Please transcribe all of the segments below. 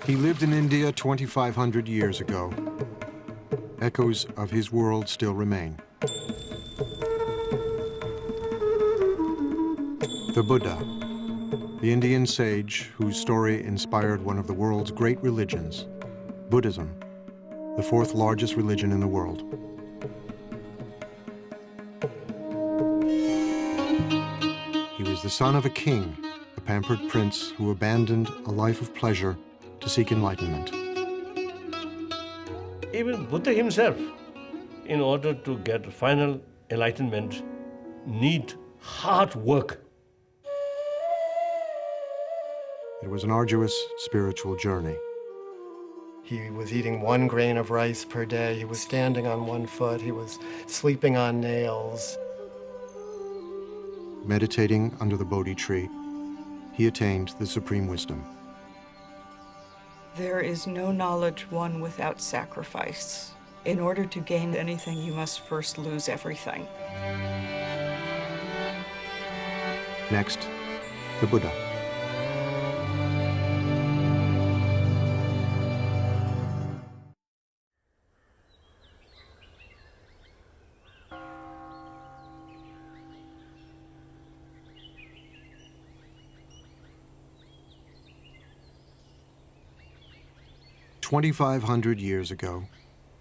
He lived in India 2,500 years ago. Echoes of his world still remain. The Buddha, the Indian sage whose story inspired one of the world's great religions, Buddhism, the fourth largest religion in the world. He was the son of a king, a pampered prince who abandoned a life of pleasure to seek enlightenment. Even Buddha himself, in order to get final enlightenment, need hard work. It was an arduous spiritual journey. He was eating 1 grain of rice per day. He was standing on 1 foot. He was sleeping on nails. Meditating under the Bodhi tree, he attained the supreme wisdom. There is no knowledge won without sacrifice. In order to gain anything, you must first lose everything. Next, the Buddha. "2,500 years ago,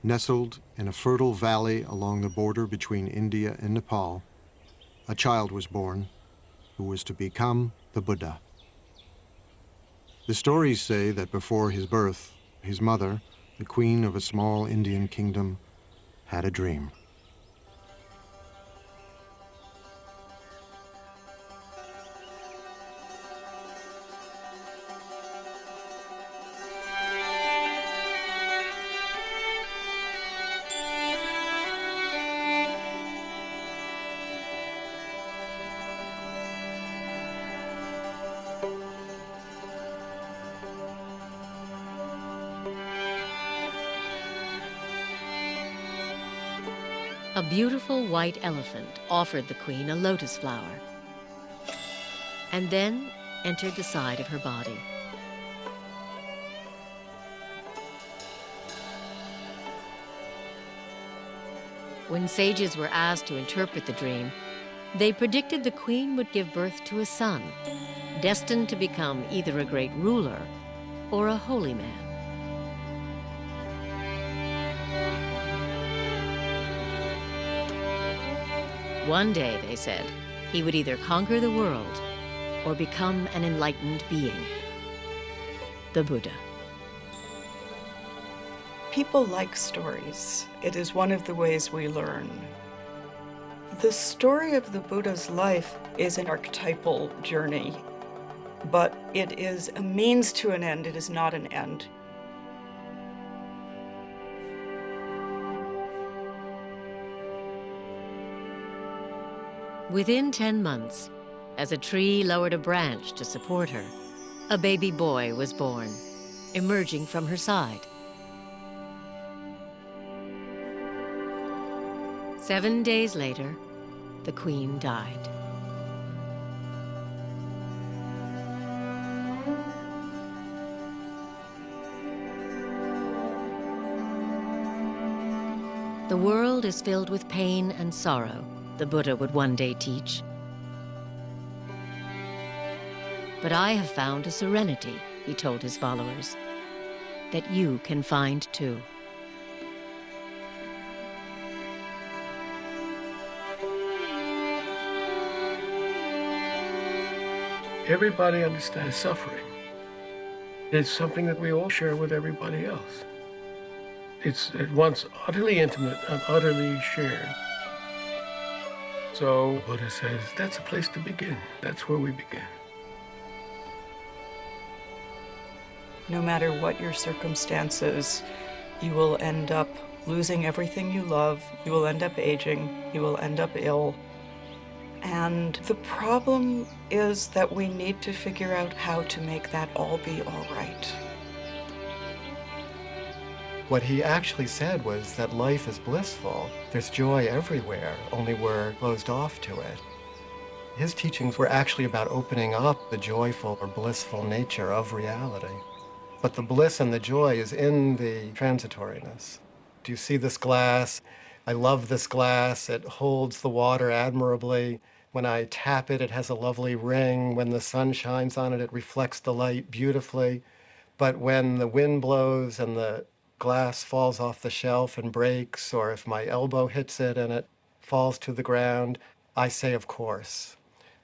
nestled in a fertile valley along the border between India and Nepal, a child was born who was to become the Buddha. The stories say that before his birth, his mother, the queen of a small Indian kingdom, had a dream. A beautiful white elephant offered the queen a lotus flower and then entered the side of her body. When sages were asked to interpret the dream, they predicted the queen would give birth to a son, destined to become either a great ruler or a holy man. One day, they said, he would either conquer the world or become an enlightened being, the Buddha. People like stories. It is one of the ways we learn. The story of the Buddha's life is an archetypal journey, but it is a means to an end. It is not an end. Within 10 months, as a tree lowered a branch to support her, a baby boy was born, emerging from her side. 7 days later, the queen died. The world is filled with pain and sorrow, the Buddha would one day teach. But I have found a serenity, he told his followers, that you can find too. Everybody understands suffering. It's something that we all share with everybody else. It's at once utterly intimate and utterly shared. So Buddha says, that's a place to begin. That's where we begin. No matter what your circumstances, you will end up losing everything you love, you will end up aging, you will end up ill. And the problem is that we need to figure out how to make that all be all right. What he actually said was that life is blissful. There's joy everywhere, only we're closed off to it. His teachings were actually about opening up the joyful or blissful nature of reality. But the bliss and the joy is in the transitoriness. Do you see this glass? I love this glass. It holds the water admirably. When I tap it, it has a lovely ring. When the sun shines on it, it reflects the light beautifully. But when the wind blows and the glass falls off the shelf and breaks, or if my elbow hits it and it falls to the ground, I say, of course.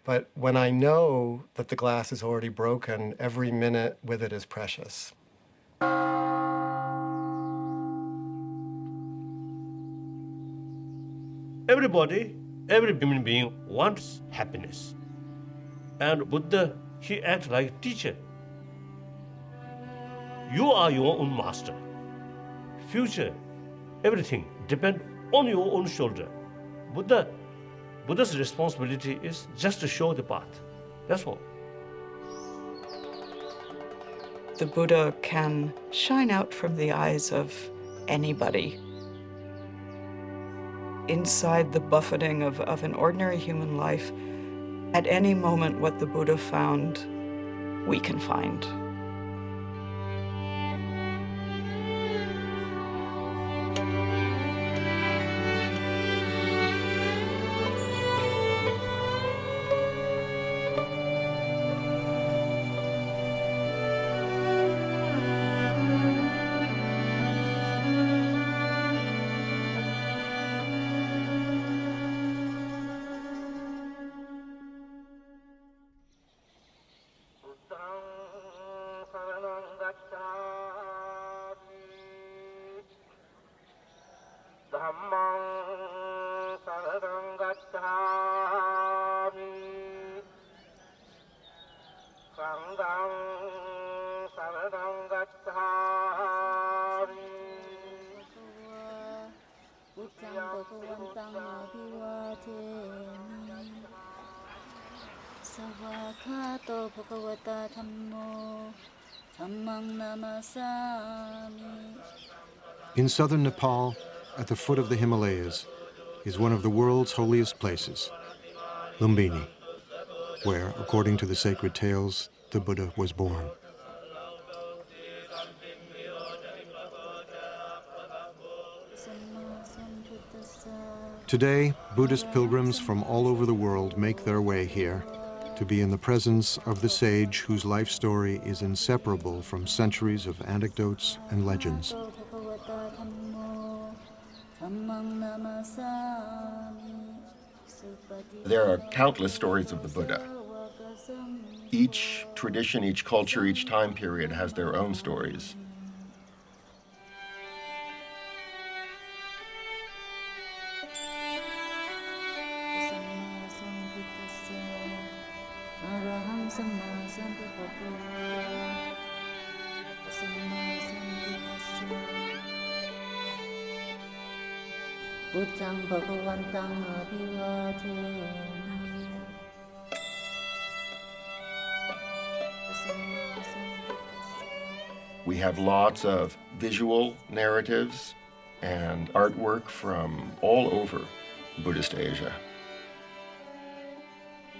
But when I know that the glass is already broken, every minute with it is precious. Everybody, every human being wants happiness. And Buddha, he acts like a teacher. You are your own master. Future, everything depends on your own shoulder. Buddha's responsibility is just to show the path. That's all. The Buddha can shine out from the eyes of anybody. Inside the buffeting of an ordinary human life, at any moment what the Buddha found, we can find. In southern Nepal, at the foot of the Himalayas, is one of the world's holiest places, Lumbini, where, according to the sacred tales, the Buddha was born. Today, Buddhist pilgrims from all over the world make their way here to be in the presence of the sage whose life story is inseparable from centuries of anecdotes and legends. There are countless stories of the Buddha. Each tradition, each culture, each time period has their own stories. We have lots of visual narratives and artwork from all over Buddhist Asia.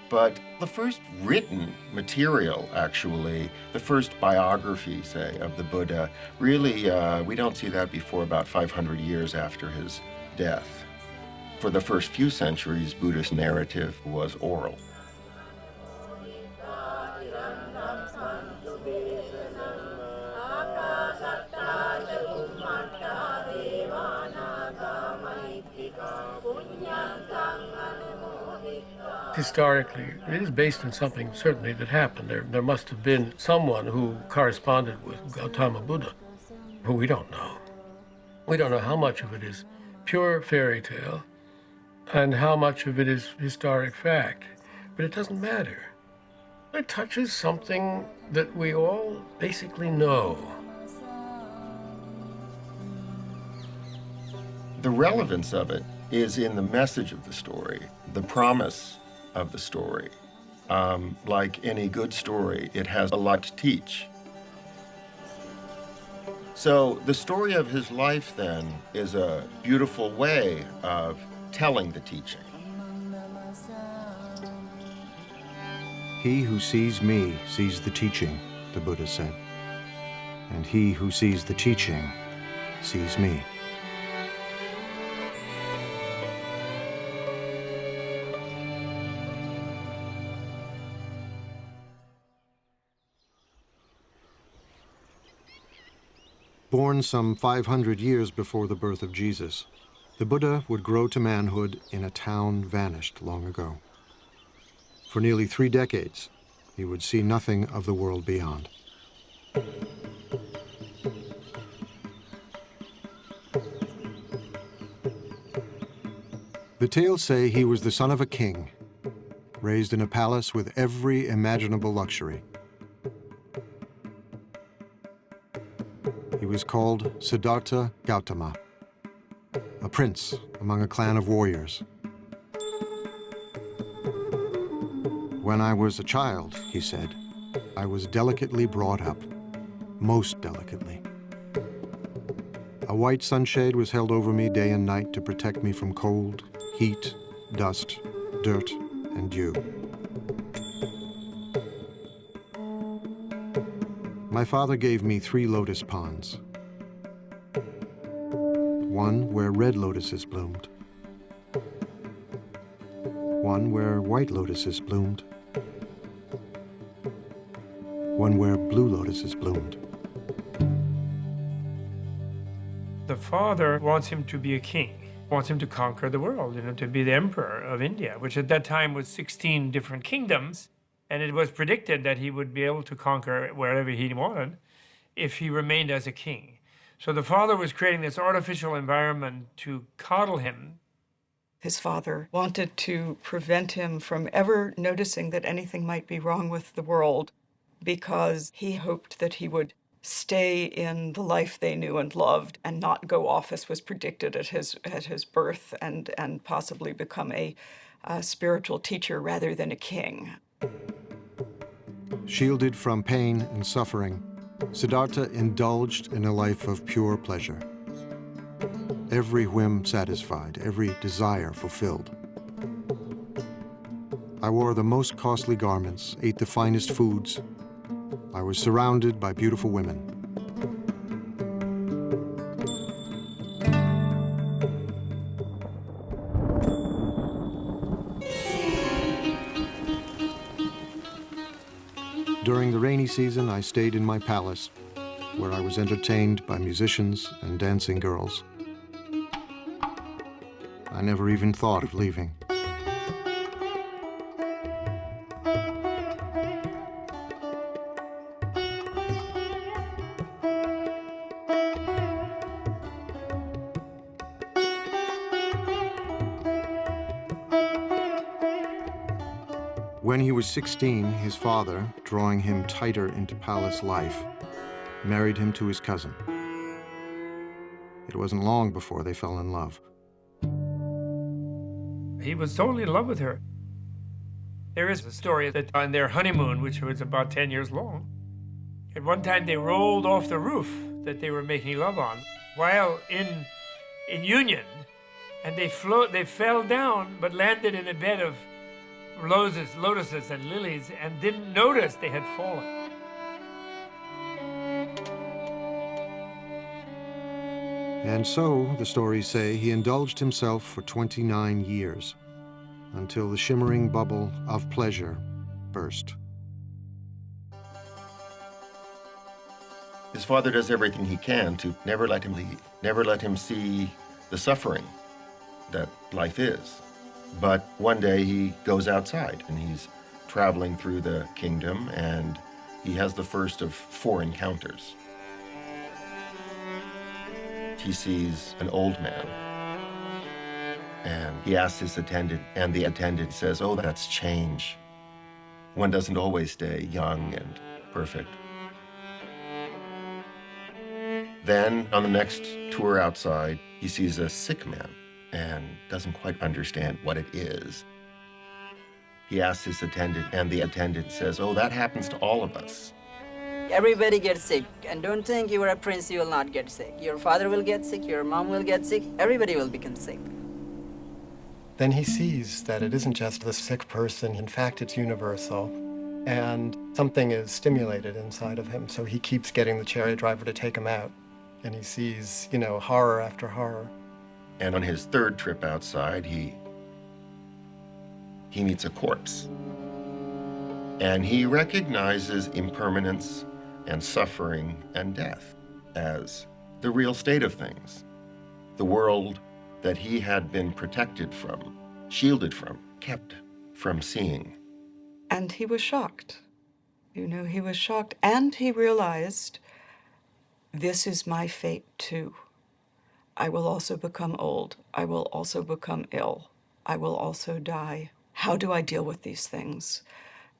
But the first written material, actually, the first biography, say, of the Buddha, really, we don't see that before about 500 years after his death. For the first few centuries, Buddhist narrative was oral. Historically, it is based on something certainly that happened. There must have been someone who corresponded with Gautama Buddha, who we don't know. We don't know how much of it is pure fairy tale and how much of it is historic fact, but it doesn't matter. It touches something that we all basically know. The relevance of it is in the message of the story, the promise of the story. Like any good story, it has a lot to teach. So the story of his life, then, is a beautiful way of telling the teaching. He who sees me sees the teaching, the Buddha said. and he who sees the teaching sees me. Born some 500 years before the birth of Jesus, the Buddha would grow to manhood in a town vanished long ago. For nearly 3 decades, he would see nothing of the world beyond. The tales say he was the son of a king, raised in a palace with every imaginable luxury. He was called Siddhartha Gautama, a prince among a clan of warriors. When I was a child, he said, I was delicately brought up, most delicately. A white sunshade was held over me day and night to protect me from cold, heat, dust, dirt, and dew. My father gave me 3 lotus ponds. One where red lotuses bloomed. One where white lotuses bloomed. One where blue lotuses bloomed. The father wants him to be a king, wants him to conquer the world, to be the emperor of India, which at that time was 16 different kingdoms. And it was predicted that he would be able to conquer wherever he wanted if he remained as a king. So the father was creating this artificial environment to coddle him. His father wanted to prevent him from ever noticing that anything might be wrong with the world, because he hoped that he would stay in the life they knew and loved and not go off as was predicted at his birth and possibly become a spiritual teacher rather than a king. Shielded from pain and suffering, Siddhartha indulged in a life of pure pleasure. Every whim satisfied, every desire fulfilled. I wore the most costly garments, ate the finest foods. I was surrounded by beautiful women. During the rainy season, I stayed in my palace, where I was entertained by musicians and dancing girls. I never even thought of leaving. When he was 16, his father, drawing him tighter into palace life, married him to his cousin. It wasn't long before they fell in love. He was totally in love with her. There is a story that on their honeymoon, which was about 10 years long, at one time they rolled off the roof that they were making love on while in union, and they fell down but landed in a bed of lotuses and lilies and didn't notice they had fallen. And so, the stories say, he indulged himself for 29 years, until the shimmering bubble of pleasure burst. His father does everything he can to never let him leave, never let him see the suffering that life is. But one day he goes outside and he's traveling through the kingdom and he has the first of 4 encounters. He sees an old man and he asks his attendant, and the attendant says, "Oh, that's change. One doesn't always stay young and perfect." Then on the next tour outside, he sees a sick man and doesn't quite understand what it is. He asks his attendant, and the attendant says, "Oh, that happens to all of us." Everybody gets sick, and don't think you are a prince, you will not get sick. Your father will get sick, your mom will get sick, everybody will become sick. Then he sees that it isn't just the sick person, in fact, it's universal. And Something is stimulated inside of him, so he keeps getting the chariot driver to take him out. And he sees, horror after horror. And on his third trip outside, he meets a corpse. And he recognizes impermanence and suffering and death as the real state of things. The world that he had been protected from, shielded from, kept from seeing. And he was shocked. He was shocked. And he realized, this is my fate too. I will also become old. I will also become ill. I will also die. How do I deal with these things?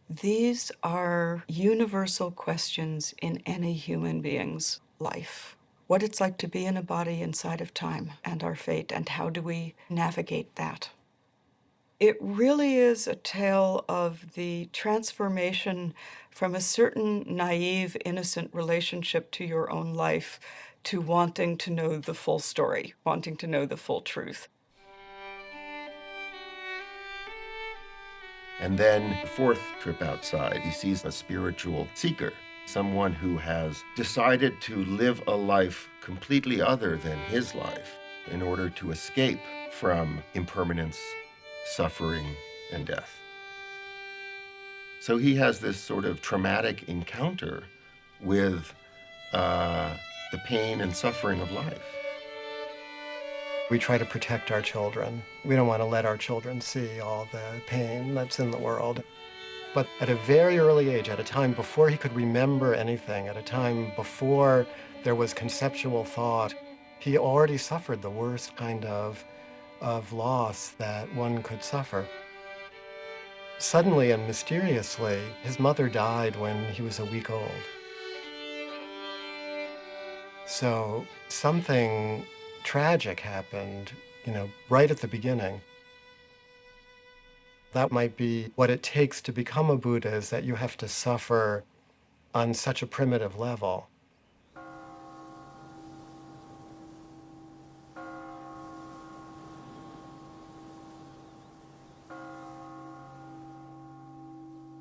These are universal questions in any human being's life. What it's like to be in a body inside of time and our fate, and how do we navigate that? It really is a tale of the transformation from a certain naive, innocent relationship to your own life to wanting to know the full story, wanting to know the full truth. And then the fourth trip outside, he sees a spiritual seeker, someone who has decided to live a life completely other than his life in order to escape from impermanence, suffering, and death. So he has this sort of traumatic encounter with the pain and suffering of life. We try to protect our children. We don't want to let our children see all the pain that's in the world. But at a very early age, at a time before he could remember anything, at a time before there was conceptual thought, he already suffered the worst kind of loss that one could suffer. Suddenly and mysteriously, his mother died when he was a week old. So something tragic happened, right at the beginning. That might be what it takes to become a Buddha, is that you have to suffer on such a primitive level.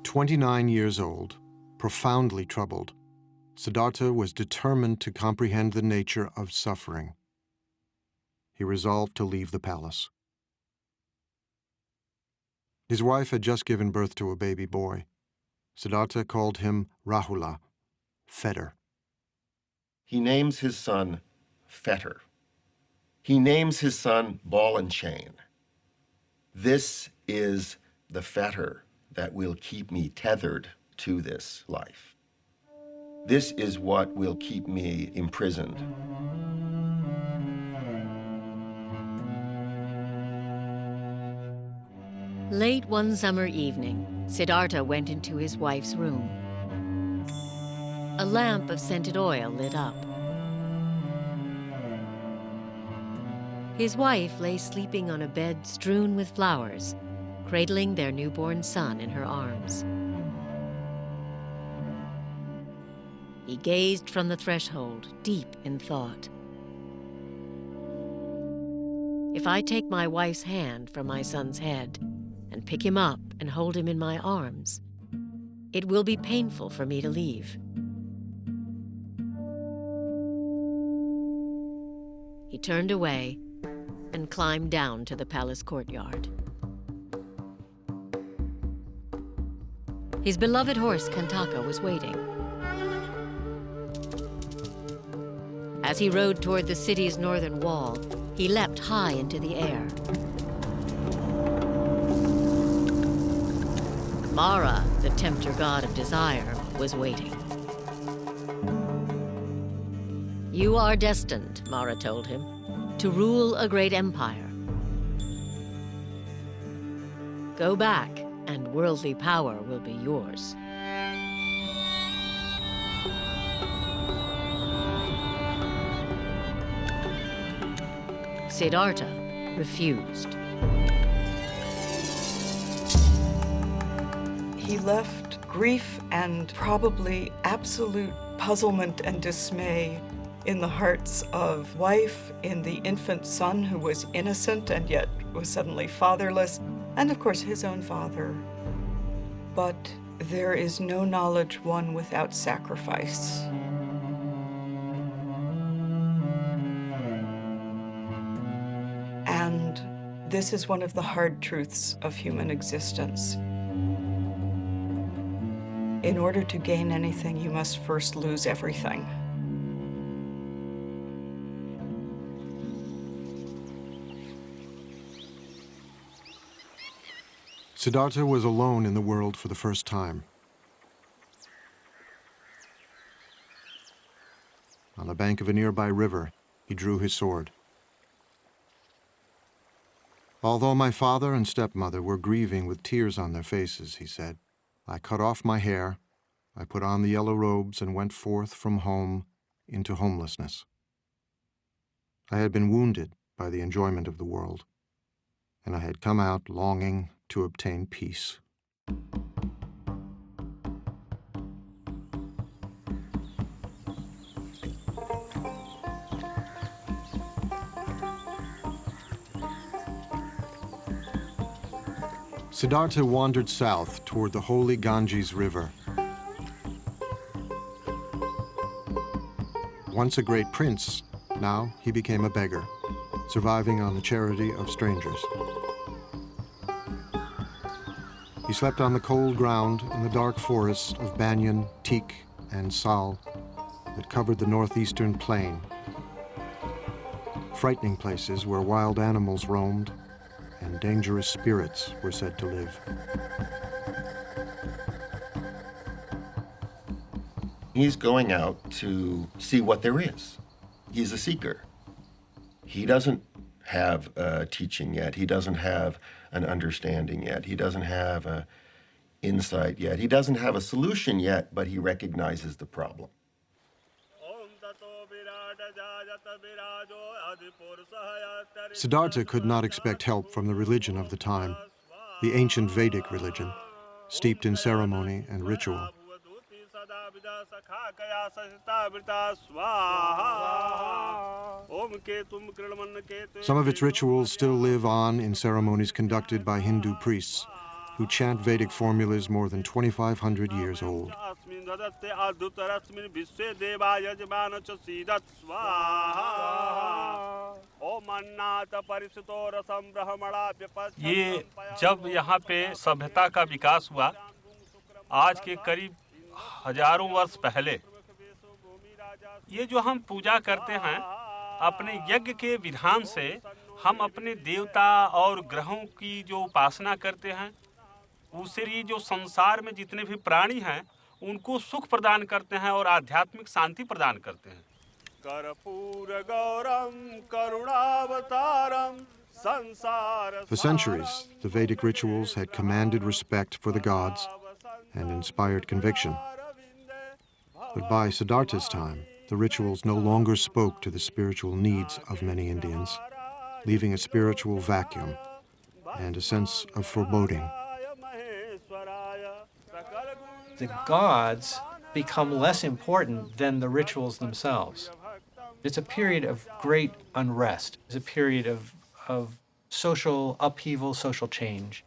"29 years old, profoundly troubled, Siddhartha was determined to comprehend the nature of suffering. He resolved to leave the palace. His wife had just given birth to a baby boy. Siddhartha called him Rahula, fetter. He names his son Fetter. He names his son Ball and Chain. This is the fetter that will keep me tethered to this life. This is what will keep me imprisoned. Late one summer evening, Siddhartha went into his wife's room. A lamp of scented oil lit up. His wife lay sleeping on a bed strewn with flowers, cradling their newborn son in her arms. He gazed from the threshold, deep in thought. If I take my wife's hand from my son's head and pick him up and hold him in my arms, it will be painful for me to leave. He turned away and climbed down to the palace courtyard. His beloved horse, Kantaka, was waiting. As he rode toward the city's northern wall, he leapt high into the air. Mara, the tempter god of desire, was waiting. You are destined, Mara told him, to rule a great empire. Go back, and worldly power will be yours. Siddhartha refused. He left grief and probably absolute puzzlement and dismay in the hearts of wife, in the infant son who was innocent and yet was suddenly fatherless, and of course his own father. But There is no knowledge won without sacrifice. And this is one of the hard truths of human existence. In order to gain anything, you must first lose everything. Siddhartha was alone in the world for the first time. On the bank of a nearby river, he drew his sword. Although my father and stepmother were grieving with tears on their faces, he said, I cut off my hair, I put on the yellow robes and went forth from home into homelessness. I had been wounded by the enjoyment of the world, and I had come out longing to obtain peace. Siddhartha wandered south toward the holy Ganges River. Once a great prince, now he became a beggar, surviving on the charity of strangers. He slept on the cold ground in the dark forests of banyan, teak, and sal that covered the northeastern plain, frightening places where wild animals roamed and dangerous spirits were said to live. He's going out to see what there is. He's a seeker. He doesn't have a teaching yet. He doesn't have an understanding yet. He doesn't have an insight yet. He doesn't have a solution yet, but he recognizes the problem. Siddhartha could not expect help from the religion of the time, the ancient Vedic religion, steeped in ceremony and ritual. Some of its rituals still live on in ceremonies conducted by Hindu priests who chant Vedic formulas more than 2,500 years old. ये जब यहाँ पे सभ्यता का विकास हुआ, आज के करीब हजारों वर्ष पहले, ये जो हम पूजा करते हैं, अपने यज्ञ के विधान से हम अपने देवता और ग्रहों की जो उपासना करते हैं, उससे ये जो संसार में जितने भी प्राणी हैं, उनको सुख प्रदान करते हैं और आध्यात्मिक शांति प्रदान करते हैं। For centuries, the Vedic rituals had commanded respect for the gods and inspired conviction. But by Siddhartha's time, the rituals no longer spoke to the spiritual needs of many Indians, leaving a spiritual vacuum and a sense of foreboding. The gods become less important than the rituals themselves. It's a period of great unrest. It's a period of social upheaval, social change.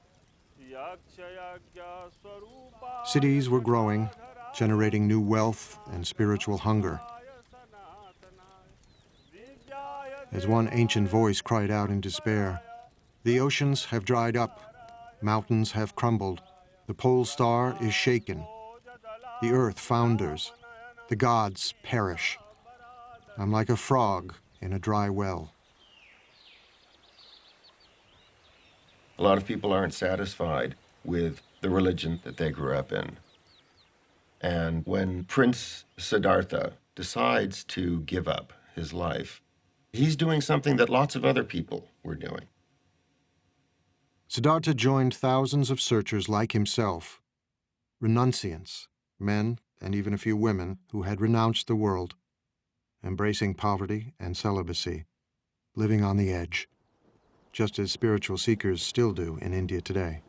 Cities were growing, generating new wealth and spiritual hunger. As one ancient voice cried out in despair, "The oceans have dried up, mountains have crumbled, the pole star is shaken, the earth founders, the gods perish. I'm like a frog in a dry well." A lot of people aren't satisfied with the religion that they grew up in. And when Prince Siddhartha decides to give up his life, he's doing something that lots of other people were doing. Siddhartha joined thousands of searchers like himself, renunciants, men and even a few women who had renounced the world, embracing poverty and celibacy, living on the edge, just as spiritual seekers still do in India today.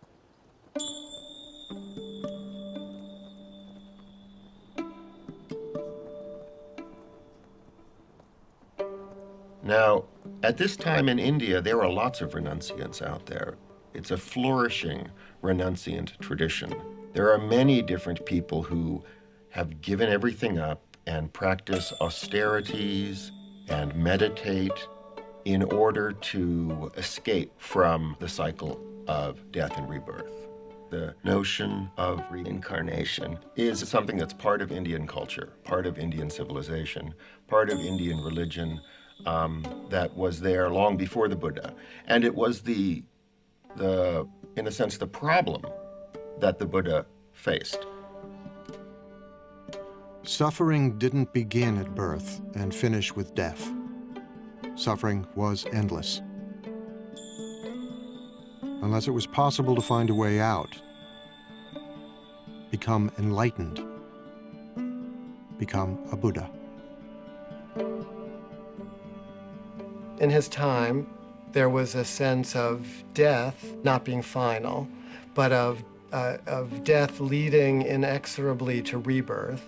Now, at this time in India, there are lots of renunciants out there. It's a flourishing renunciant tradition. There are many different people who have given everything up and practice austerities and meditate in order to escape from the cycle of death and rebirth. The notion of reincarnation is something that's part of Indian culture, part of Indian civilization, part of Indian religion that was there long before the Buddha. And it was in a sense, the problem that the Buddha faced. Suffering didn't begin at birth and finish with death. Suffering was endless. Unless it was possible to find a way out, become enlightened, become a Buddha. In his time, there was a sense of death not being final, but of death leading inexorably to rebirth,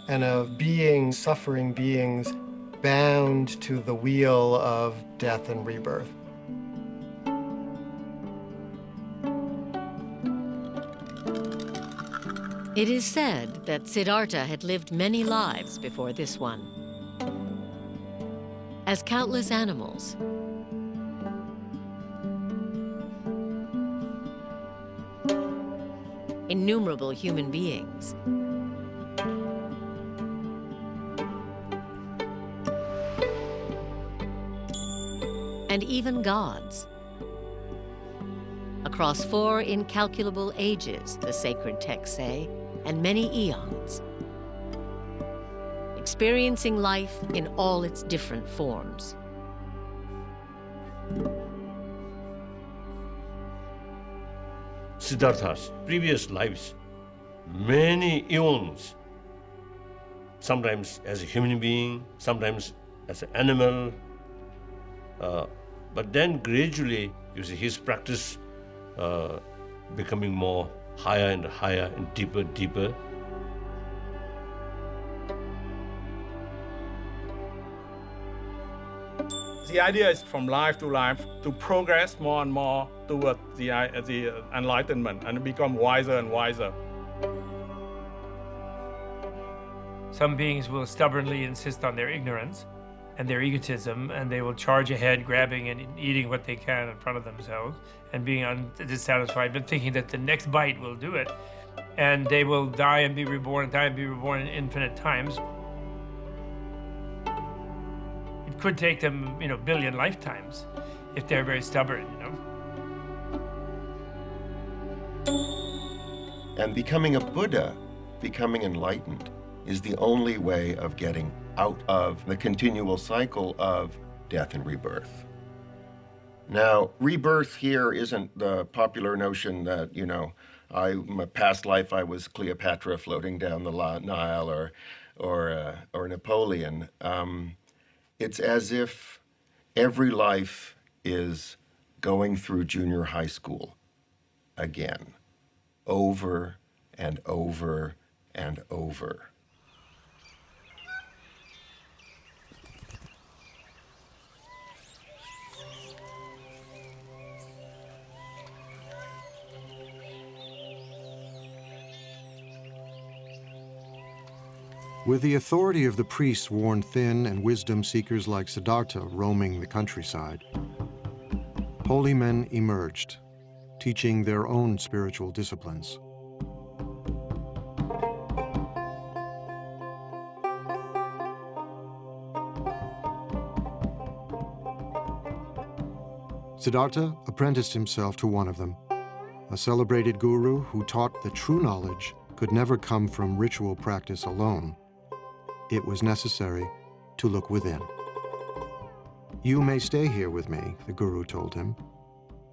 and of suffering beings bound to the wheel of death and rebirth. It is said that Siddhartha had lived many lives before this one. As countless animals, innumerable human beings, and even gods. Across 4 incalculable ages, the sacred texts say, and many eons, experiencing life in all its different forms. Siddhartha's previous lives, many eons, sometimes as a human being, sometimes as an animal, but then gradually, you see his practice becoming more higher and higher and deeper, deeper. The idea is from life to life to progress more and more toward the enlightenment and become wiser and wiser. Some beings will stubbornly insist on their ignorance and their egotism, and they will charge ahead, grabbing and eating what they can in front of themselves, and being dissatisfied, but thinking that the next bite will do it. And they will die and be reborn, die and be reborn infinite times. It could take them, billion lifetimes if they're very stubborn, And becoming a Buddha, becoming enlightened, is the only way of getting out of the continual cycle of death and rebirth. Now, rebirth here isn't the popular notion that, my past life I was Cleopatra floating down the Nile or Napoleon. It's as if every life is going through junior high school again, over and over and over. With the authority of the priests worn thin and wisdom seekers like Siddhartha roaming the countryside, holy men emerged, teaching their own spiritual disciplines. Siddhartha apprenticed himself to one of them, a celebrated guru who taught that true knowledge could never come from ritual practice alone. It was necessary to look within. "You may stay here with me," the guru told him.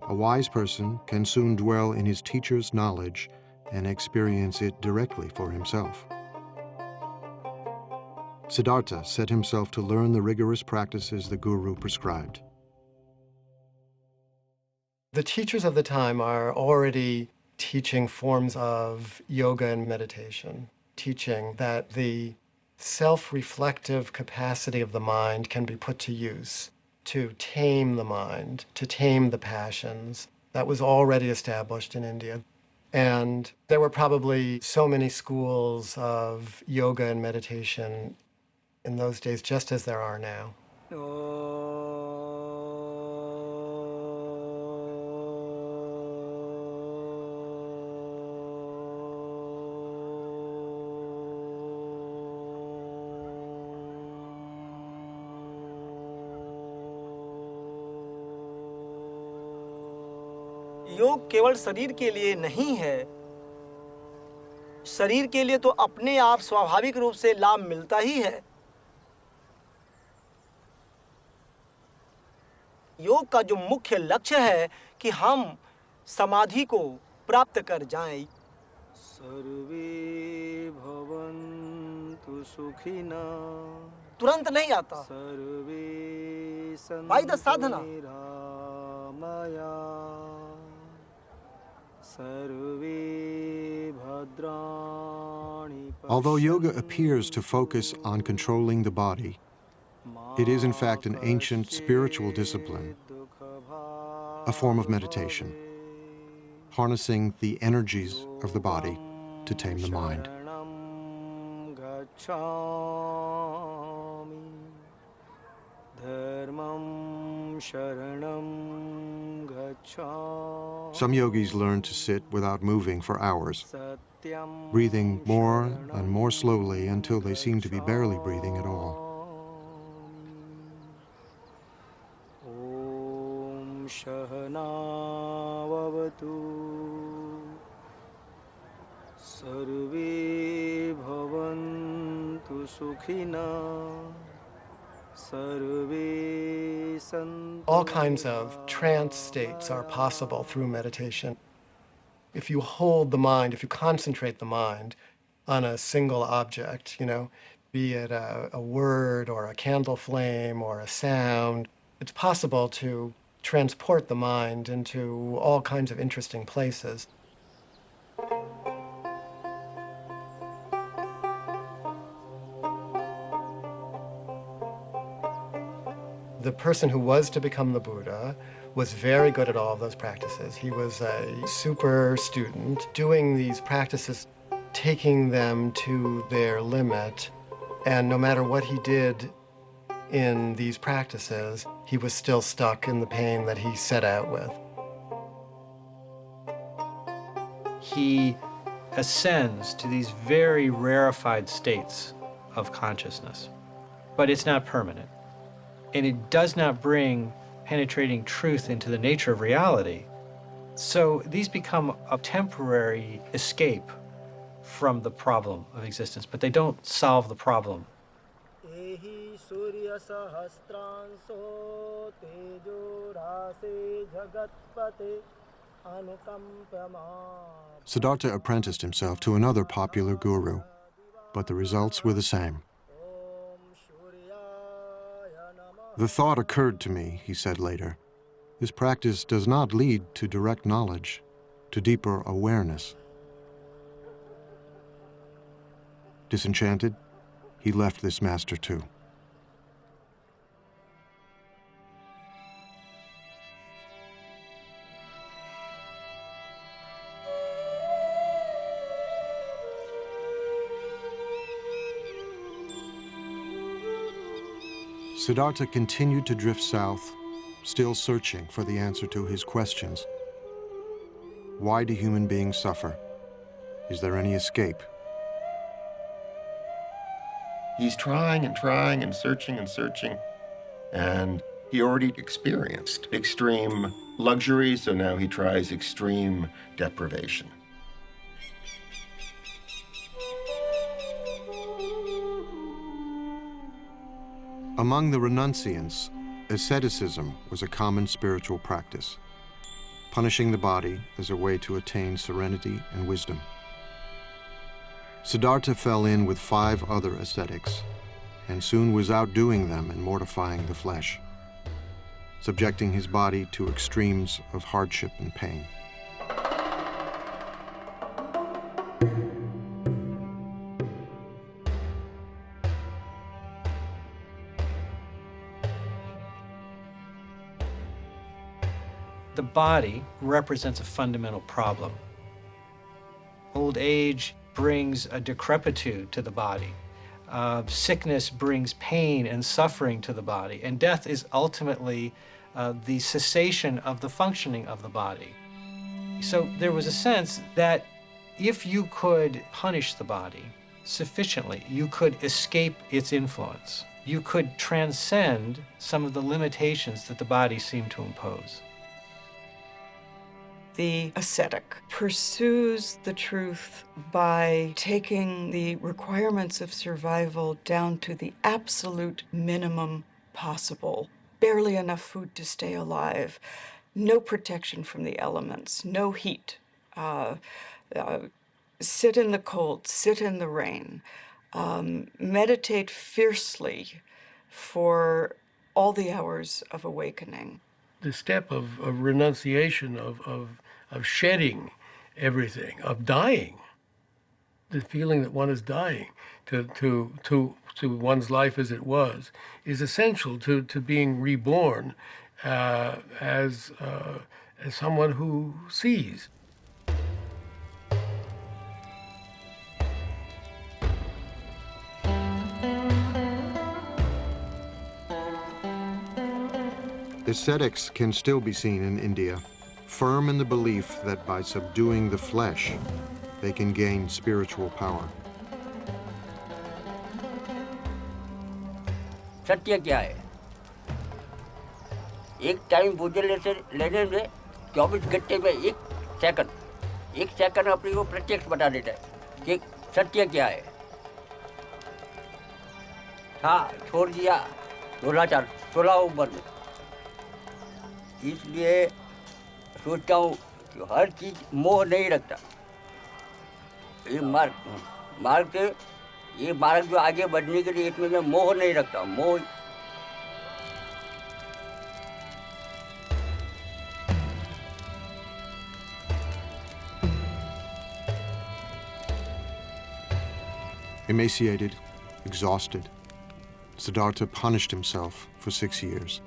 "A wise person can soon dwell in his teacher's knowledge and experience it directly for himself." Siddhartha set himself to learn the rigorous practices the guru prescribed. The teachers of the time are already teaching forms of yoga and meditation, teaching that the self-reflective capacity of the mind can be put to use to tame the mind, to tame the passions. That was already established in India. And there were probably so many schools of yoga and meditation in those days, just as there are now. योग केवल शरीर के लिए नहीं है। शरीर के लिए तो अपने आप स्वाभाविक रूप से लाभ मिलता ही है। योग का जो मुख्य लक्ष्य है कि हम समाधि को प्राप्त कर जाएं। सर्वे भवन्तु सुखिना तुरंत नहीं आता। सर्वे by the sadhana. Although yoga appears to focus on controlling the body, it is in fact an ancient spiritual discipline, a form of meditation, harnessing the energies of the body to tame the mind. Some yogis learn to sit without moving for hours, breathing more and more slowly until they seem to be barely breathing at all. All kinds of trance states are possible through meditation. If you hold the mind, if you concentrate the mind on a single object, be it a word or a candle flame or a sound, it's possible to transport the mind into all kinds of interesting places. The person who was to become the Buddha was very good at all of those practices. He was a super student, doing these practices, taking them to their limit, and no matter what he did in these practices, he was still stuck in the pain that he set out with. He ascends to these very rarefied states of consciousness, but it's not permanent. And it does not bring penetrating truth into the nature of reality. So these become a temporary escape from the problem of existence, but they don't solve the problem. Siddhartha apprenticed himself to another popular guru, but the results were the same. The thought occurred to me, he said later, this practice does not lead to direct knowledge, to deeper awareness. Disenchanted, he left this master too. Siddhartha continued to drift south, still searching for the answer to his questions. Why do human beings suffer? Is there any escape? He's trying and trying and searching, and he already experienced extreme luxury, so now he tries extreme deprivation. Among the renunciants, asceticism was a common spiritual practice, punishing the body as a way to attain serenity and wisdom. Siddhartha fell in with 5 other ascetics, and soon was outdoing them in mortifying the flesh, subjecting his body to extremes of hardship and pain. The body represents a fundamental problem. Old age brings a decrepitude to the body. Sickness brings pain and suffering to the body. And death is ultimately the cessation of the functioning of the body. So there was a sense that if you could punish the body sufficiently, you could escape its influence. You could transcend some of the limitations that the body seemed to impose. The ascetic pursues the truth by taking the requirements of survival down to the absolute minimum possible. Barely enough food to stay alive, no protection from the elements, no heat. Sit in the cold, sit in the rain, meditate fiercely for all the hours of awakening. The step of renunciation, of shedding everything, of dying, the feeling that one is dying to one's life as it was, is essential to being reborn as someone who sees. Ascetics can still be seen in India, firm in the belief that by subduing the flesh, they can gain spiritual power. सत्य क्या है? एक time बुझे से लेने में 24 घंटे में एक सेकंड अपने को प्रत्यक्ष बता देता है कि सत्य क्या है. हाँ, छोड़ दिया 16 उम्र में. इसलिए सोचता हूँ कि हर चीज मोह नहीं रखता. ये मार्ग जो आगे बढ़ने के लिए इसमें मैं मोह नहीं रखता. मोह Emaciated, exhausted, Siddhartha punished himself for 6 years,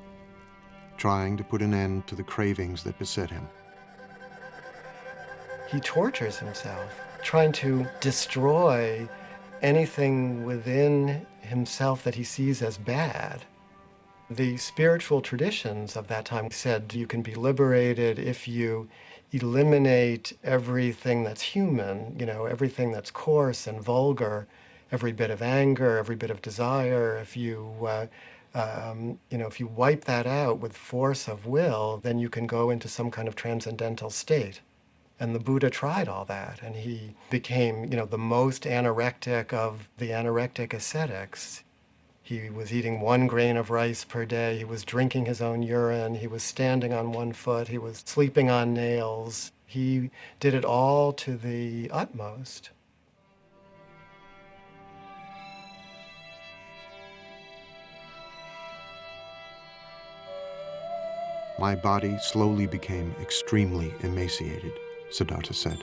trying to put an end to the cravings that beset him. He tortures himself, trying to destroy anything within himself that he sees as bad. The spiritual traditions of that time said you can be liberated if you eliminate everything that's human, everything that's coarse and vulgar, every bit of anger, every bit of desire. If you wipe that out with force of will, then you can go into some kind of transcendental state. And the Buddha tried all that, and he became, the most anorectic of the anorectic ascetics. He was eating 1 grain of rice per day. He was drinking his own urine. He was standing on 1 foot. He was sleeping on nails. He did it all to the utmost. My body slowly became extremely emaciated, Siddhartha said.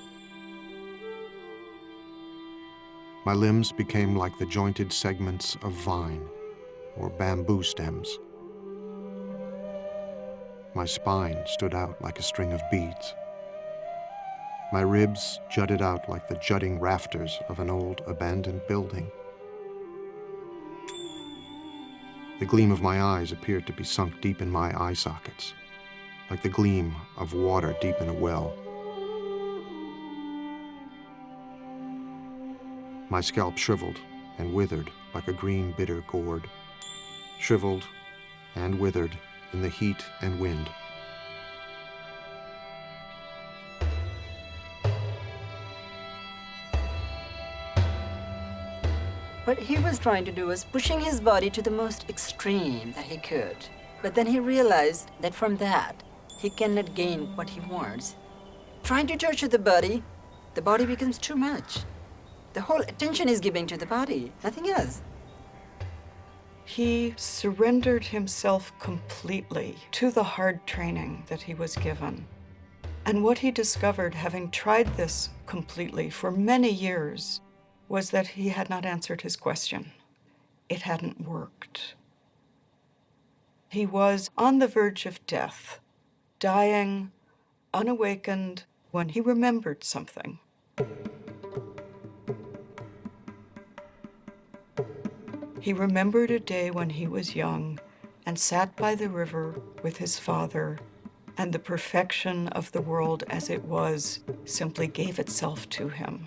My limbs became like the jointed segments of vine or bamboo stems. My spine stood out like a string of beads. My ribs jutted out like the jutting rafters of an old abandoned building. The gleam of my eyes appeared to be sunk deep in my eye sockets, like the gleam of water deep in a well. My scalp shriveled and withered like a green bitter gourd, shriveled and withered in the heat and wind. What he was trying to do was pushing his body to the most extreme that he could. But then he realized that from that, he cannot gain what he wants. Trying to torture the body becomes too much. The whole attention is given to the body, nothing else. He surrendered himself completely to the hard training that he was given. And what he discovered, having tried this completely for many years, was that he had not answered his question. It hadn't worked. He was on the verge of death, dying, unawakened, when he remembered something. He remembered a day when he was young and sat by the river with his father, and the perfection of the world as it was simply gave itself to him.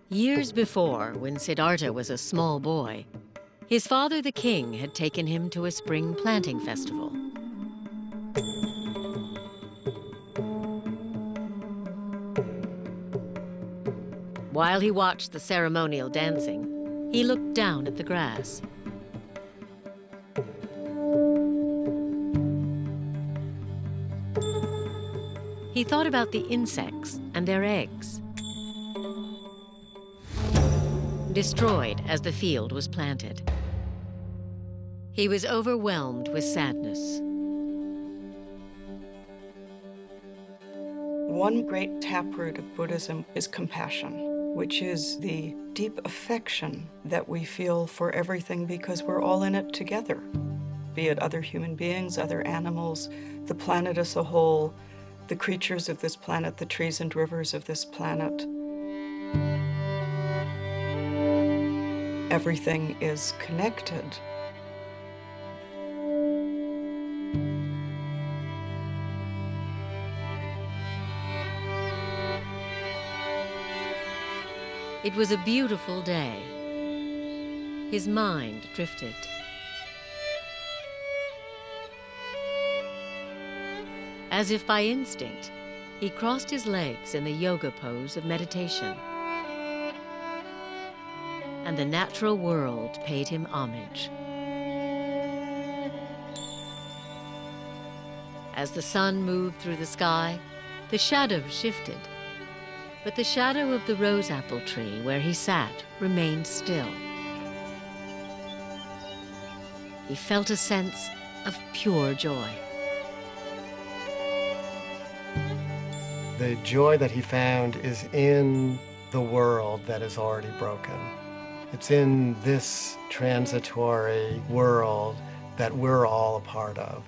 Years before, when Siddhartha was a small boy, his father, the king, had taken him to a spring planting festival. While he watched the ceremonial dancing, he looked down at the grass. He thought about the insects and their eggs, destroyed as the field was planted. He was overwhelmed with sadness. One great taproot of Buddhism is compassion, which is the deep affection that we feel for everything because we're all in it together, be it other human beings, other animals, the planet as a whole, the creatures of this planet, the trees and rivers of this planet. Everything is connected. It was a beautiful day. His mind drifted. As if by instinct, he crossed his legs in the yoga pose of meditation. And the natural world paid him homage. As the sun moved through the sky, the shadows shifted, but the shadow of the rose apple tree where he sat remained still. He felt a sense of pure joy. The joy that he found is in the world that is already broken. It's in this transitory world that we're all a part of.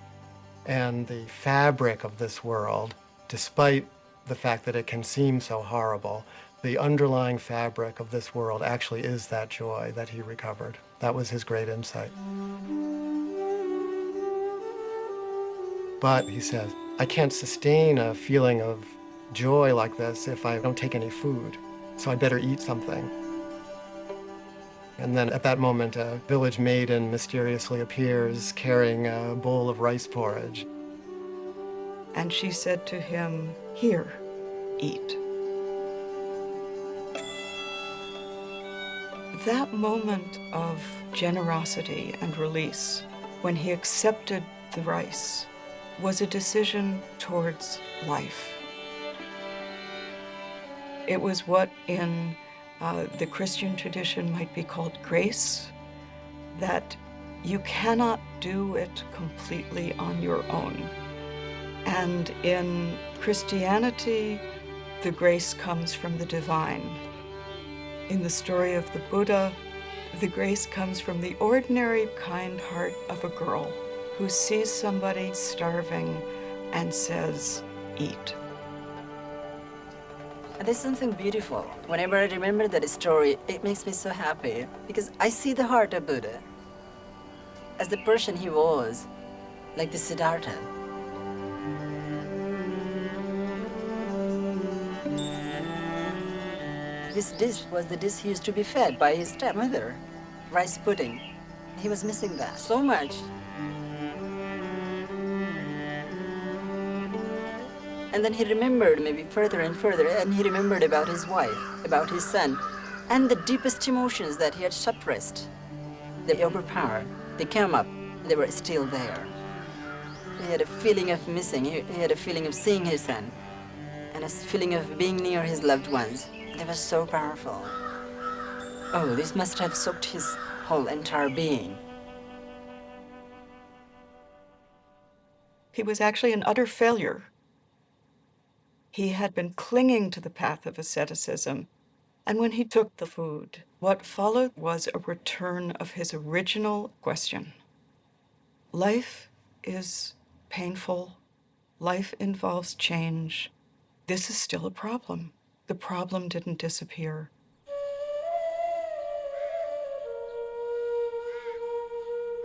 And the fabric of this world, despite the fact that it can seem so horrible, the underlying fabric of this world actually is that joy that he recovered. That was his great insight. But, he says, I can't sustain a feeling of joy like this if I don't take any food, so I better eat something. And then at that moment, a village maiden mysteriously appears carrying a bowl of rice porridge. And she said to him, "Here, eat." That moment of generosity and release, when he accepted the rice, was a decision towards life. It was what in the Christian tradition might be called grace, that you cannot do it completely on your own. And in Christianity, the grace comes from the divine. In the story of the Buddha, the grace comes from the ordinary kind heart of a girl who sees somebody starving and says, "Eat." There's something beautiful. Whenever I remember that story, it makes me so happy because I see the heart of Buddha as the person he was, like the Siddhartha. This dish was the dish he used to be fed by his stepmother, rice pudding. He was missing that so much. And then he remembered maybe further and further, and he remembered about his wife, about his son, and the deepest emotions that he had suppressed. They overpowered. They came up. They were still there. He had a feeling of missing. He had a feeling of seeing his son, and a feeling of being near his loved ones. They were so powerful. Oh, this must have soaked his whole entire being. He was actually an utter failure. He had been clinging to the path of asceticism, and when he took the food, what followed was a return of his original question. Life is painful. Life involves change. This is still a problem. The problem didn't disappear.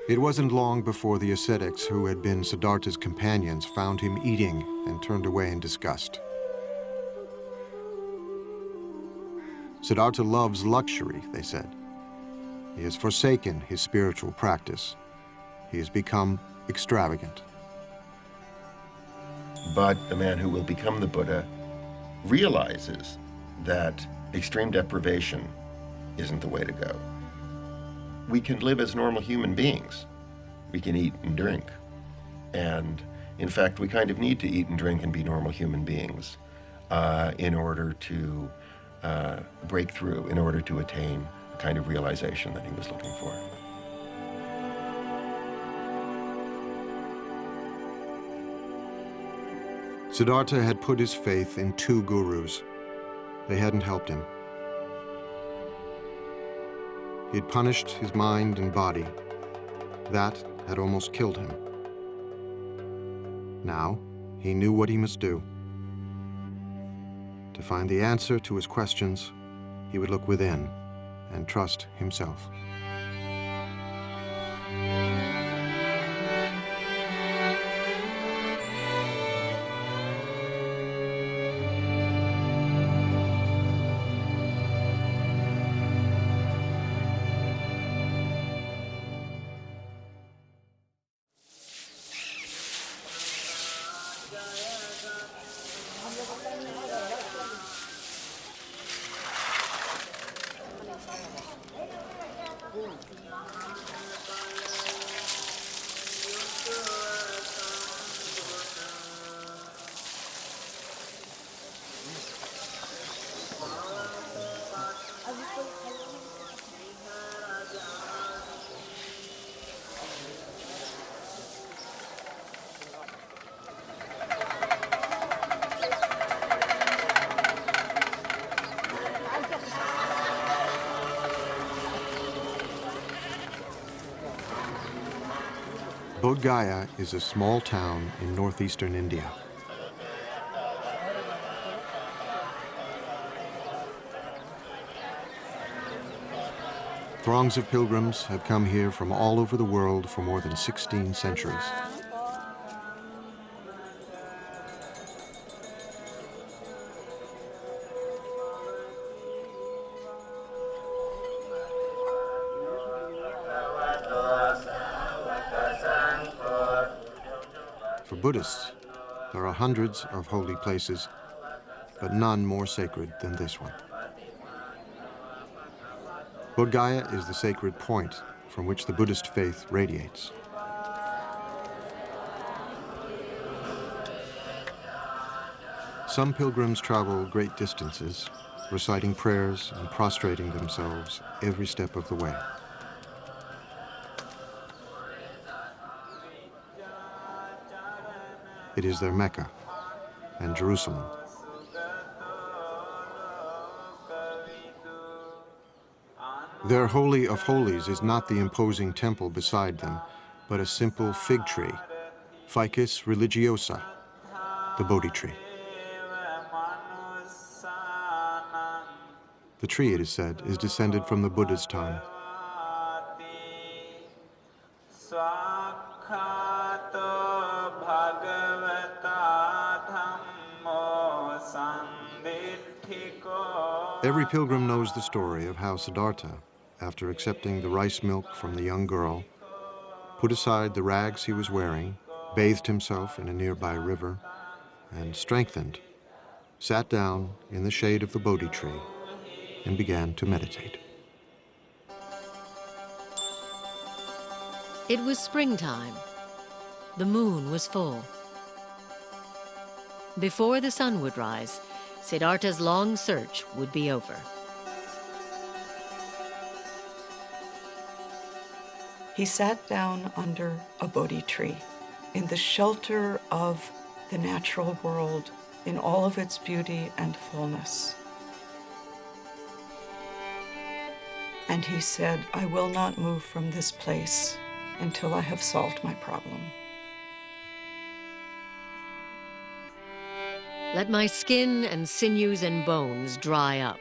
It wasn't long before the ascetics who had been Siddhartha's companions found him eating and turned away in disgust. Siddhartha loves luxury, they said. He has forsaken his spiritual practice. He has become extravagant. But the man who will become the Buddha realizes that extreme deprivation isn't the way to go. We can live as normal human beings. We can eat and drink. And in fact, we kind of need to eat and drink and be normal human beings in order to break through, in order to attain the kind of realization that he was looking for. Siddhartha had put his faith in 2 gurus. They hadn't helped him. He had punished his mind and body. That had almost killed him. Now, he knew what he must do. To find the answer to his questions, he would look within and trust himself. Bodh Gaya is a small town in northeastern India. Throngs of pilgrims have come here from all over the world for more than 16 centuries. For Buddhists, there are hundreds of holy places, but none more sacred than this one. Bodh Gaya is the sacred point from which the Buddhist faith radiates. Some pilgrims travel great distances, reciting prayers and prostrating themselves every step of the way. It is their Mecca and Jerusalem. Their Holy of Holies is not the imposing temple beside them, but a simple fig tree, Ficus religiosa, the Bodhi tree. The tree, it is said, is descended from the Buddha's time. Every pilgrim knows the story of how Siddhartha, after accepting the rice milk from the young girl, put aside the rags he was wearing, bathed himself in a nearby river, and strengthened, sat down in the shade of the Bodhi tree and began to meditate. It was springtime. The moon was full. Before the sun would rise, Siddhartha's long search would be over. He sat down under a Bodhi tree in the shelter of the natural world in all of its beauty and fullness. And he said, "I will not move from this place until I have solved my problem. Let my skin and sinews and bones dry up,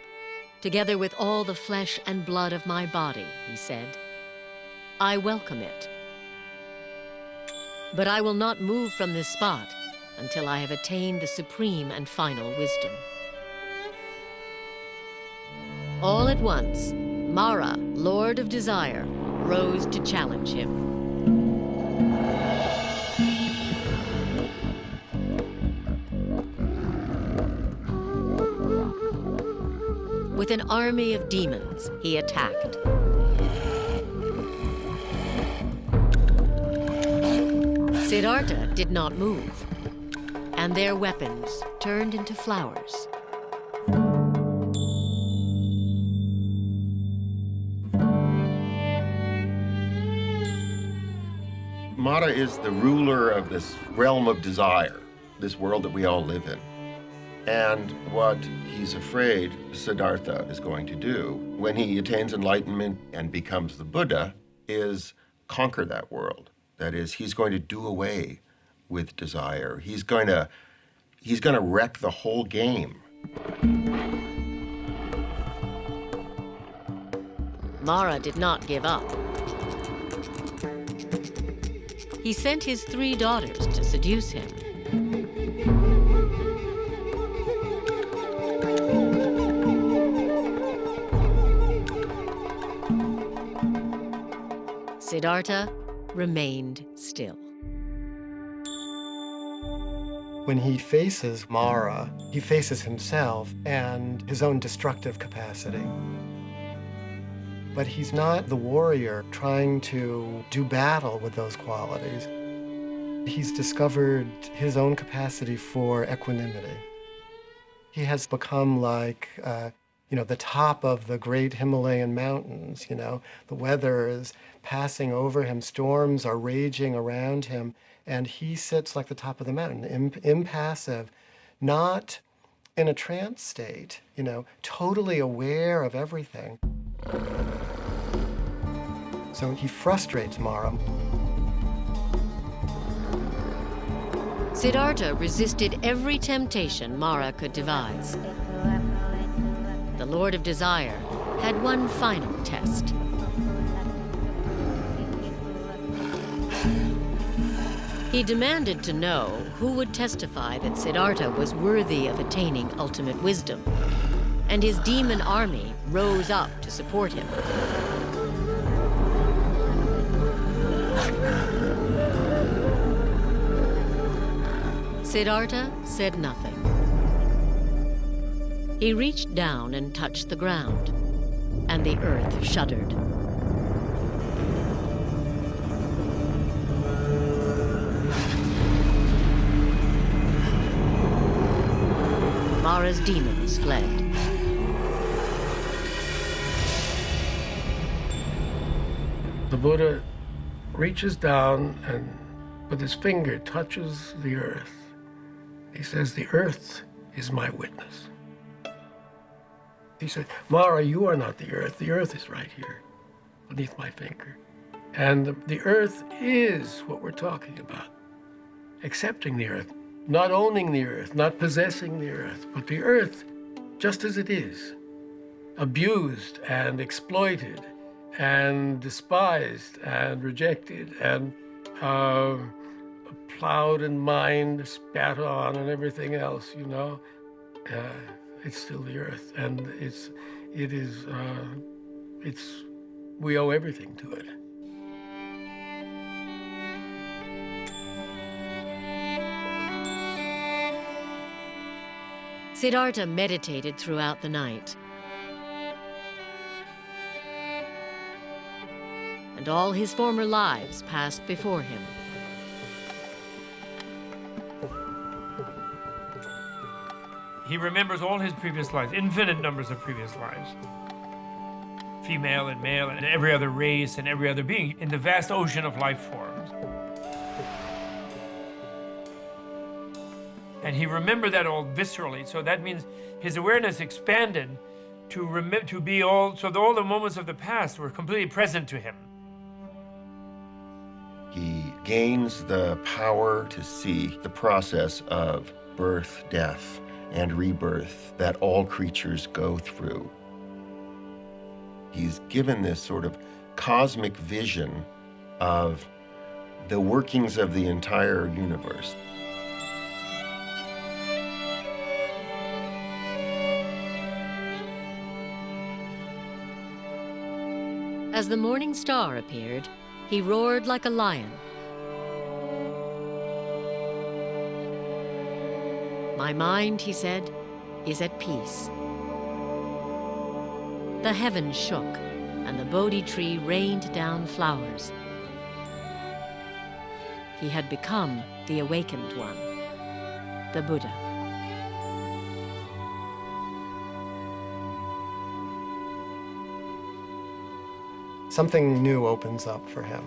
together with all the flesh and blood of my body," he said. "I welcome it, But I will not move from this spot until I have attained the supreme and final wisdom. All at once, Mara, Lord of Desire, rose to challenge him. With an army of demons, he attacked. Siddhartha did not move, and their weapons turned into flowers. Mara is the ruler of this realm of desire, this world that we all live in. And what he's afraid Siddhartha is going to do when he attains enlightenment and becomes the Buddha is conquer that world. That is, he's going to do away with desire. He's going to wreck the whole game. Mara did not give up. He sent his 3 daughters to seduce him. Siddhartha remained still. When he faces Mara, he faces himself and his own destructive capacity. But he's not the warrior trying to do battle with those qualities. He's discovered his own capacity for equanimity. He has become like, the top of the great Himalayan mountains, The weather is passing over him, storms are raging around him, and he sits like the top of the mountain, impassive, not in a trance state, totally aware of everything. So he frustrates Mara. Siddhartha resisted every temptation Mara could devise. The Lord of Desire had one final test. He demanded to know who would testify that Siddhartha was worthy of attaining ultimate wisdom, and his demon army rose up to support him. Siddhartha said nothing. He reached down and touched the ground, and the earth shuddered. Mara's demons fled. The Buddha reaches down and with his finger touches the earth. He says, "The earth is my witness." He said, "Mara, you are not the earth is right here, beneath my finger. And the earth is what we're talking about. Accepting the earth, not owning the earth, not possessing the earth, but the earth just as it is, abused and exploited and despised and rejected and plowed and mined, spat on and everything else, it's still the earth, and we owe everything to it." Siddhartha meditated throughout the night, and all his former lives passed before him. He remembers all his previous lives, infinite numbers of previous lives. Female and male and every other race and every other being in the vast ocean of life forms. And he remembered that all viscerally, so that means his awareness expanded to be all the moments of the past were completely present to him. He gains the power to see the process of birth, death, and rebirth that all creatures go through. He's given this sort of cosmic vision of the workings of the entire universe. As the morning star appeared, he roared like a lion. My mind, he said, is at peace. The heavens shook, and the Bodhi tree rained down flowers. He had become the awakened one, the Buddha. Something new opens up for him,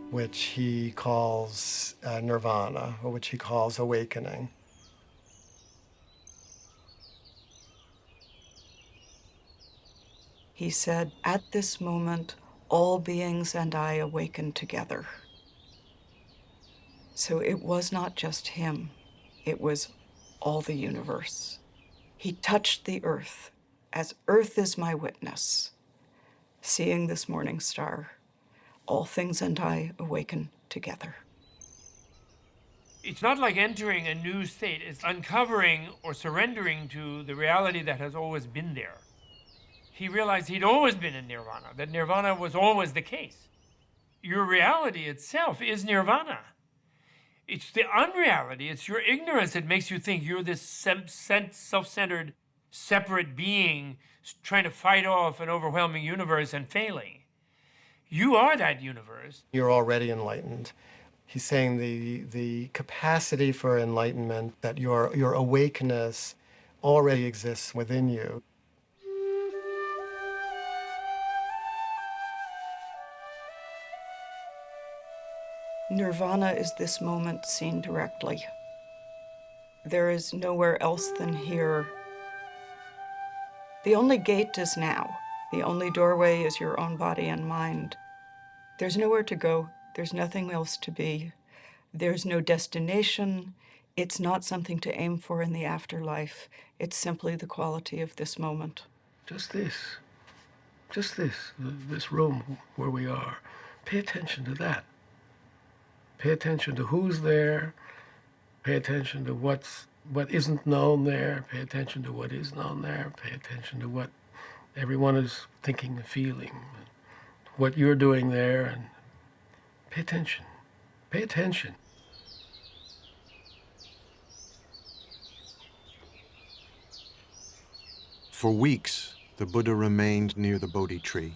which he calls nirvana, or which he calls awakening. He said, "At this moment, all beings and I awaken together." So it was not just him, it was all the universe. He touched the earth, as earth is my witness. Seeing this morning star, all things and I awaken together. It's not like entering a new state, it's uncovering or surrendering to the reality that has always been there. He realized he'd always been in nirvana, that nirvana was always the case. Your reality itself is nirvana. It's the unreality, it's your ignorance that makes you think you're this self-centered, separate being trying to fight off an overwhelming universe and failing. You are that universe. You're already enlightened. He's saying the capacity for enlightenment, that your awakeness already exists within you. Nirvana is this moment seen directly. There is nowhere else than here. The only gate is now. The only doorway is your own body and mind. There's nowhere to go. There's nothing else to be. There's no destination. It's not something to aim for in the afterlife. It's simply the quality of this moment. Just this, this room where we are. Pay attention to that. Pay attention to who's there. Pay attention to what isn't known there. Pay attention to what is known there. Pay attention to what everyone is thinking and feeling, what you're doing there, and pay attention. Pay attention. For weeks, the Buddha remained near the Bodhi tree,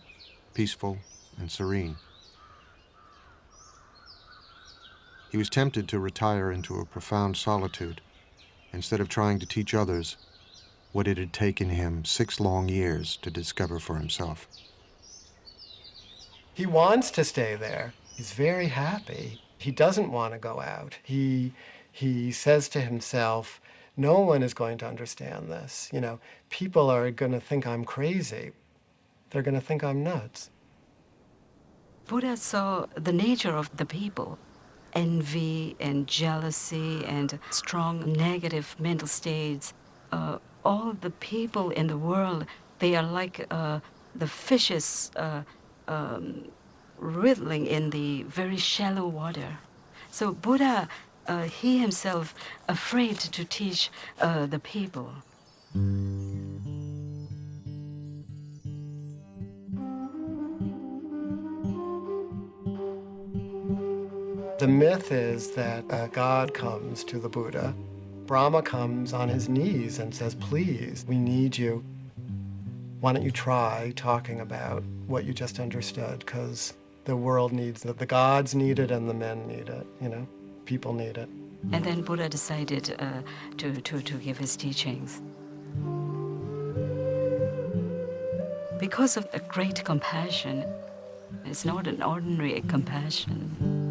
peaceful and serene. He was tempted to retire into a profound solitude, instead of trying to teach others what it had taken him 6 long years to discover for himself. He wants to stay there. He's very happy. He doesn't want to go out. He says to himself, no one is going to understand this. You know, people are going to think I'm crazy. They're going to think I'm nuts. Buddha saw the nature of the people. Envy and jealousy and strong negative mental states. All the people in the world, they are like the fishes wriggling in the very shallow water. So Buddha, he himself, afraid to teach the people. The myth is that God comes to the Buddha. Brahma comes on his knees and says, please, we need you. Why don't you try talking about what you just understood? Because the world needs it. The gods need it and the men need it, you know? People need it. And then Buddha decided to give his teachings. Because of a great compassion. It's not an ordinary compassion.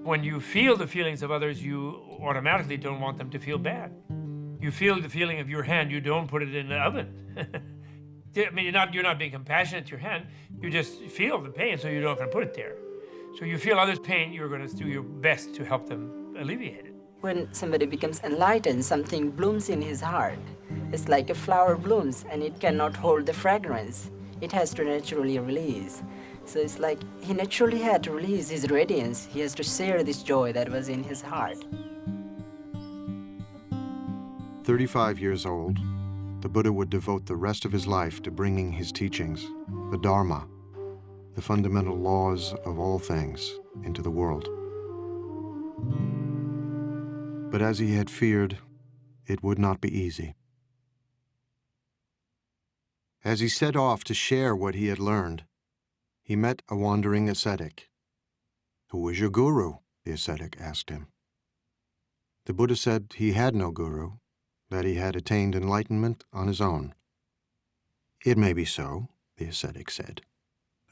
When you feel the feelings of others, you automatically don't want them to feel bad. You feel the feeling of your hand, you don't put it in the oven. I mean, you're not being compassionate to your hand, you just feel the pain, so you're not going to put it there. So you feel others' pain, you're going to do your best to help them alleviate it. When somebody becomes enlightened, something blooms in his heart. It's like a flower blooms and it cannot hold the fragrance. It has to naturally release. So it's like he naturally had to release his radiance. He has to share this joy that was in his heart. 35 years old, the Buddha would devote the rest of his life to bringing his teachings, the Dharma, the fundamental laws of all things, into the world. But as he had feared, it would not be easy. As he set off to share what he had learned, he met a wandering ascetic. "Who is your guru?" the ascetic asked him. The Buddha said he had no guru, that he had attained enlightenment on his own. "It may be so," the ascetic said,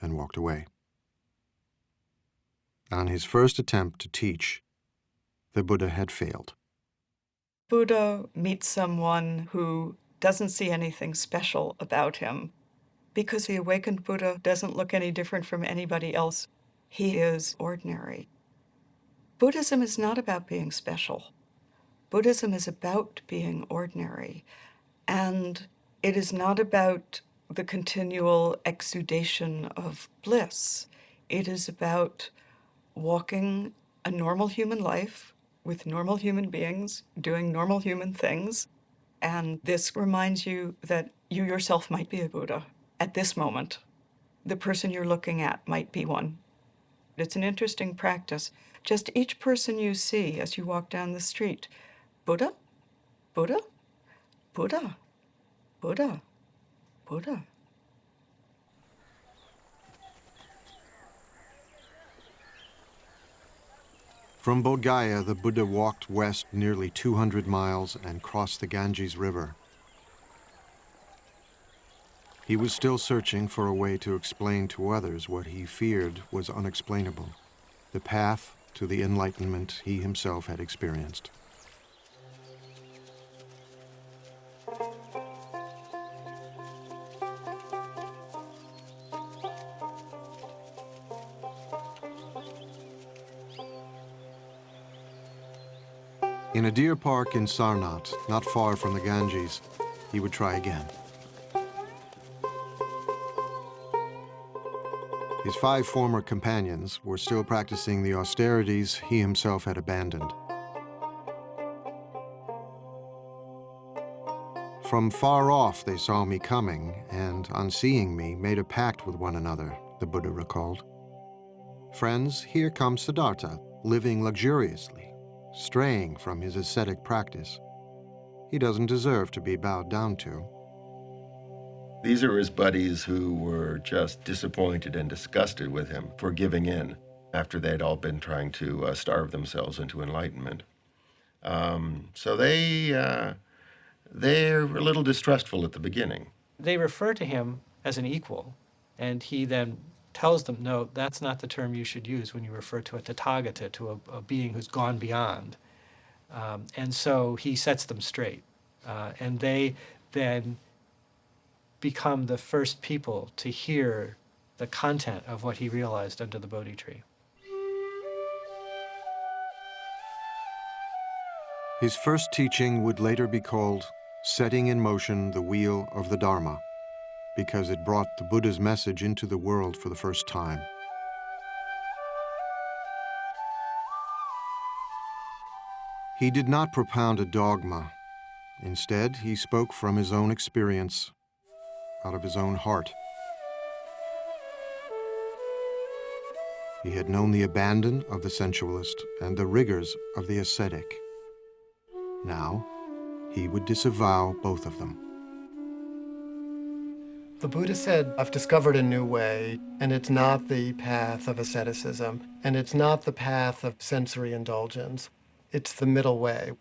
and walked away. On his first attempt to teach, the Buddha had failed. Buddha meets someone who doesn't see anything special about him, because the awakened Buddha doesn't look any different from anybody else. He is ordinary. Buddhism is not about being special. Buddhism is about being ordinary. And it is not about the continual exudation of bliss. It is about walking a normal human life with normal human beings, doing normal human things. And this reminds you that you yourself might be a Buddha at this moment. The person you're looking at might be one. It's an interesting practice. Just each person you see as you walk down the street, Buddha, Buddha, Buddha, Buddha, Buddha. From Bodh Gaya, the Buddha walked west nearly 200 miles and crossed the Ganges River. He was still searching for a way to explain to others what he feared was unexplainable, the path to the enlightenment he himself had experienced. In a deer park in Sarnath, not far from the Ganges, he would try again. His 5 former companions were still practicing the austerities he himself had abandoned. From far off they saw me coming, and on seeing me, made a pact with one another, the Buddha recalled. "Friends, here comes Siddhartha, living luxuriously, straying from his ascetic practice. He doesn't deserve to be bowed down to." These are his buddies who were just disappointed and disgusted with him for giving in after they'd all been trying to starve themselves into enlightenment. So they're a little distrustful at the beginning. They refer to him as an equal, and he then tells them, no, that's not the term you should use when you refer to a Tathagata, to a being who's gone beyond. And so he sets them straight. And they then become the first people to hear the content of what he realized under the Bodhi tree. His first teaching would later be called "Setting in Motion the Wheel of the Dharma," because it brought the Buddha's message into the world for the first time. He did not propound a dogma. Instead, he spoke from his own experience, out of his own heart. He had known the abandon of the sensualist and the rigors of the ascetic. Now, he would disavow both of them. The Buddha said, I've discovered a new way, and it's not the path of asceticism, and it's not the path of sensory indulgence. It's the middle way.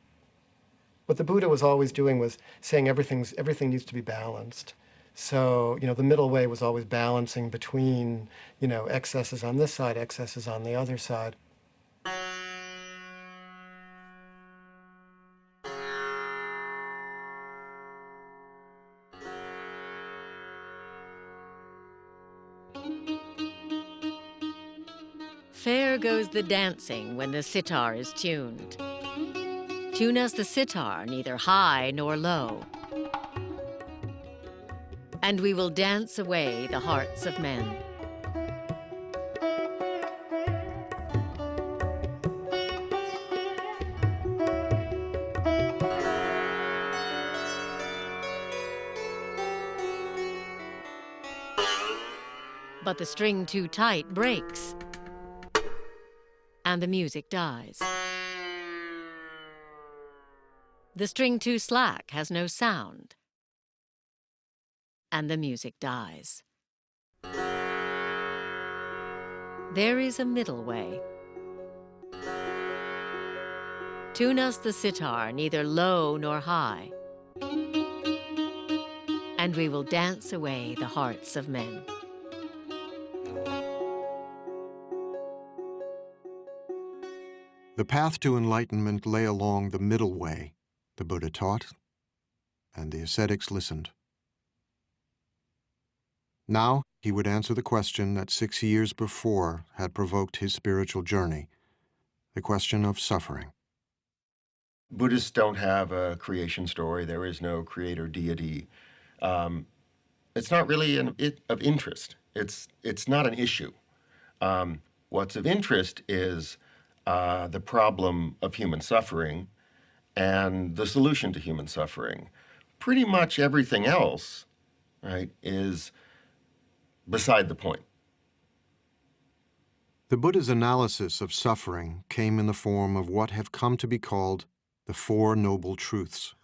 What the Buddha was always doing was saying everything needs to be balanced. So, the middle way was always balancing between, excesses on this side, excesses on the other side. Fair goes the dancing when the sitar is tuned. Tune us the sitar, neither high nor low. And we will dance away the hearts of men. But the string too tight breaks, and the music dies. The string too slack has no sound, and the music dies. There is a middle way. Tune us the sitar, neither low nor high, and we will dance away the hearts of men. The path to enlightenment lay along the middle way, the Buddha taught, and the ascetics listened. Now he would answer the question that 6 years before had provoked his spiritual journey, the question of suffering. Buddhists don't have a creation story. There is no creator deity. It's not really of interest. It's not an issue. What's of interest is the problem of human suffering and the solution to human suffering. Pretty much everything else, right, is beside the point. The Buddha's analysis of suffering came in the form of what have come to be called the Four Noble Truths.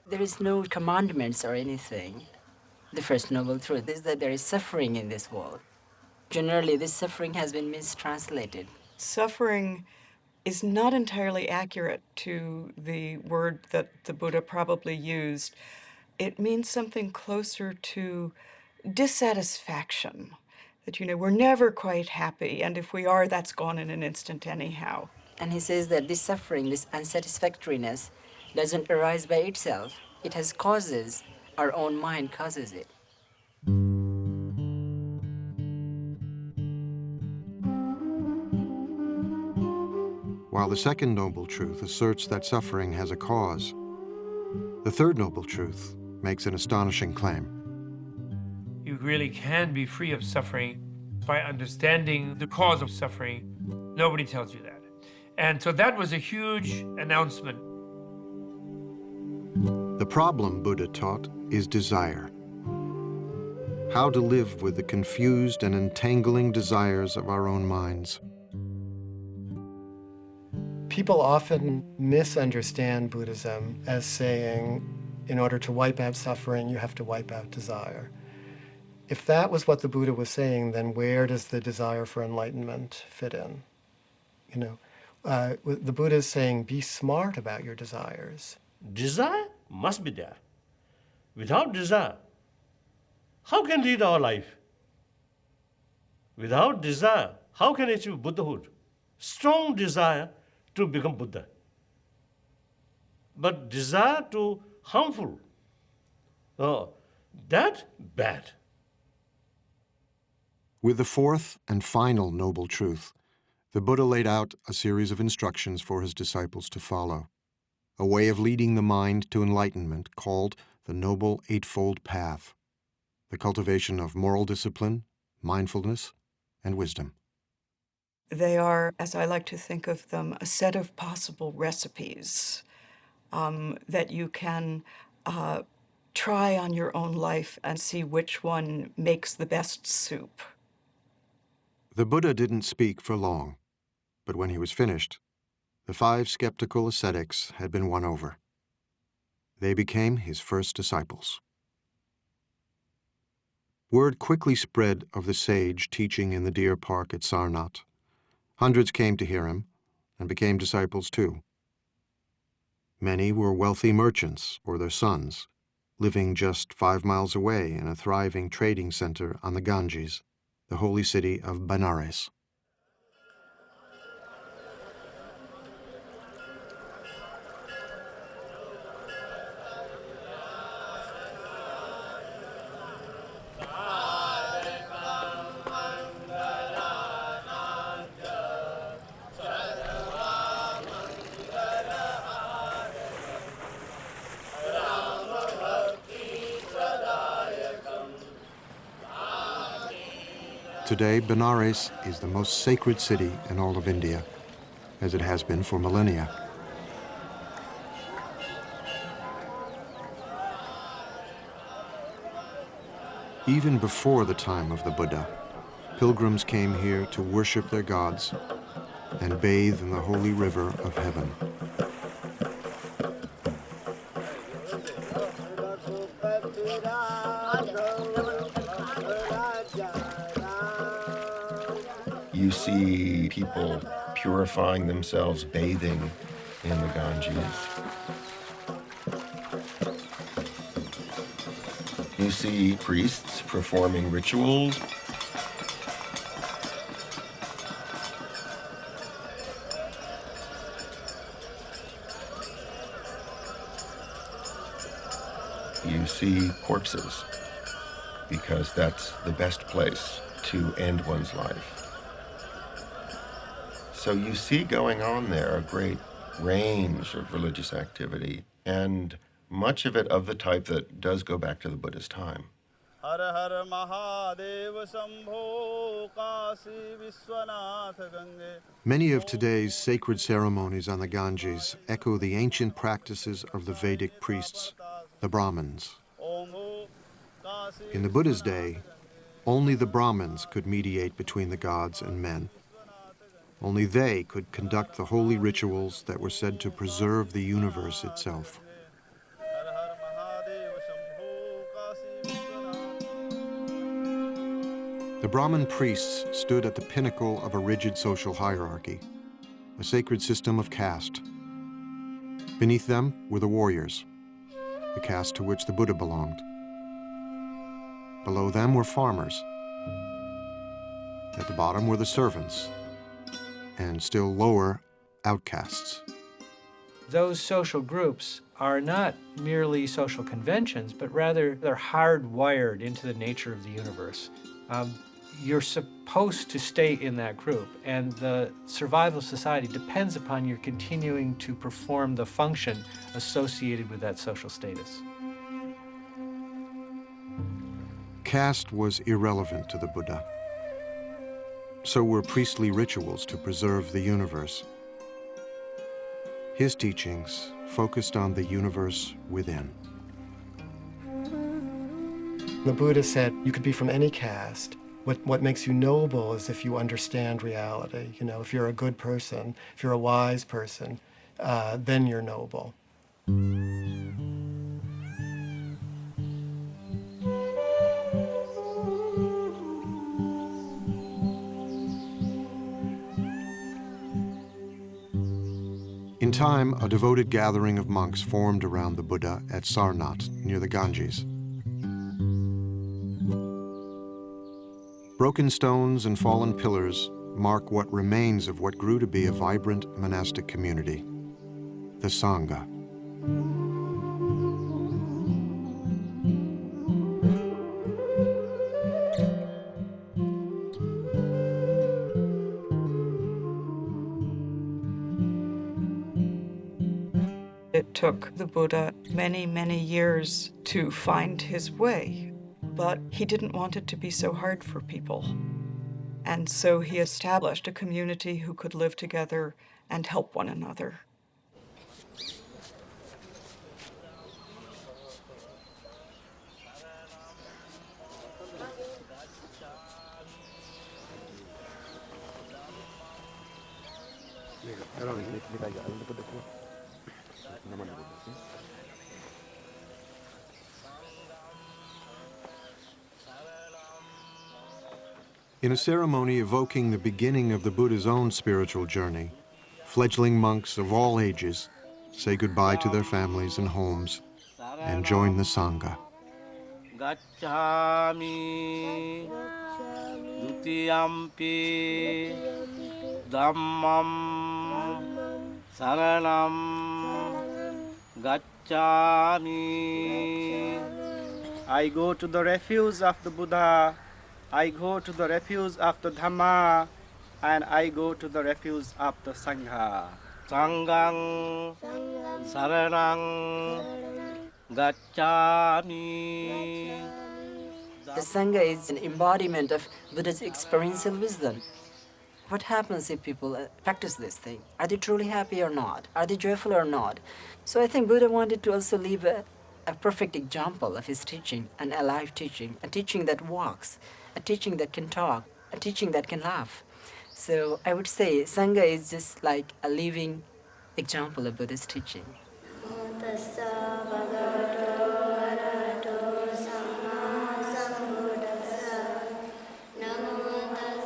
There is no commandments or anything. The first noble truth is that there is suffering in this world. Generally, this suffering has been mistranslated. Suffering is not entirely accurate to the word that the Buddha probably used. It means something closer to dissatisfaction, that, we're never quite happy, and if we are, that's gone in an instant anyhow. And he says that this suffering, this unsatisfactoriness, doesn't arise by itself. It has causes. Our own mind causes it. While the second noble truth asserts that suffering has a cause, the third noble truth makes an astonishing claim. You really can be free of suffering by understanding the cause of suffering. Nobody tells you that. And so that was a huge announcement. The problem, Buddha taught, is desire. How to live with the confused and entangling desires of our own minds. People often misunderstand Buddhism as saying, in order to wipe out suffering, you have to wipe out desire. If that was what the Buddha was saying, then where does the desire for enlightenment fit in? The Buddha is saying, be smart about your desires. Desire must be there. Without desire, how can lead our life? Without desire, how can achieve Buddhahood? Strong desire to become Buddha. But desire to harmful, that bad. With the fourth and final noble truth, the Buddha laid out a series of instructions for his disciples to follow, a way of leading the mind to enlightenment called the Noble Eightfold Path, the cultivation of moral discipline, mindfulness, and wisdom. They are, as I like to think of them, a set of possible recipes that you can try on your own life and see which one makes the best soup. The Buddha didn't speak for long, but when he was finished, the 5 skeptical ascetics had been won over. They became his first disciples. Word quickly spread of the sage teaching in the deer park at Sarnath. Hundreds came to hear him and became disciples too. Many were wealthy merchants or their sons, living just 5 miles away in a thriving trading center on the Ganges, the holy city of Benares. Today, Benares is the most sacred city in all of India, as it has been for millennia. Even before the time of the Buddha, pilgrims came here to worship their gods and bathe in the holy river of heaven. You see people purifying themselves, bathing in the Ganges. You see priests performing rituals. You see corpses, because that's the best place to end one's life. So you see going on there a great range of religious activity, and much of it of the type that does go back to the Buddha's time. Many of today's sacred ceremonies on the Ganges echo the ancient practices of the Vedic priests, the Brahmins. In the Buddha's day, only the Brahmins could mediate between the gods and men. Only they could conduct the holy rituals that were said to preserve the universe itself. The Brahmin priests stood at the pinnacle of a rigid social hierarchy, a sacred system of caste. Beneath them were the warriors, the caste to which the Buddha belonged. Below them were farmers. At the bottom were the servants, and still lower, outcasts. Those social groups are not merely social conventions, but rather they're hardwired into the nature of the universe. You're supposed to stay in that group, and the survival of society depends upon your continuing to perform the function associated with that social status. Caste was irrelevant to the Buddha. So were priestly rituals to preserve the universe. His teachings focused on the universe within. The Buddha said you could be from any caste. What makes you noble is if you understand reality. You know, if you're a good person, if you're a wise person, then you're noble. In time, a devoted gathering of monks formed around the Buddha at Sarnath, near the Ganges. Broken stones and fallen pillars mark what remains of what grew to be a vibrant monastic community, the Sangha. It took the Buddha many, many years to find his way, but he didn't want it to be so hard for people. And so he established a community who could live together and help one another. In a ceremony evoking the beginning of the Buddha's own spiritual journey, fledgling monks of all ages say goodbye to their families and homes and join the Sangha. Gacchami dutiyampi dhammam saranam gacchami. I go to the refuge of the Buddha, I go to the refuge of the Dhamma, and I go to the refuge of the Sangha. Sanghang Saranang Gacchami. The Sangha is an embodiment of Buddha's experiential wisdom. What happens if people practice this thing? Are they truly happy or not? Are they joyful or not? So I think Buddha wanted to also leave a perfect example of his teaching, an alive teaching, a teaching that walks, a teaching that can talk, a teaching that can laugh. So I would say Sangha is just like a living example of Buddha's teaching.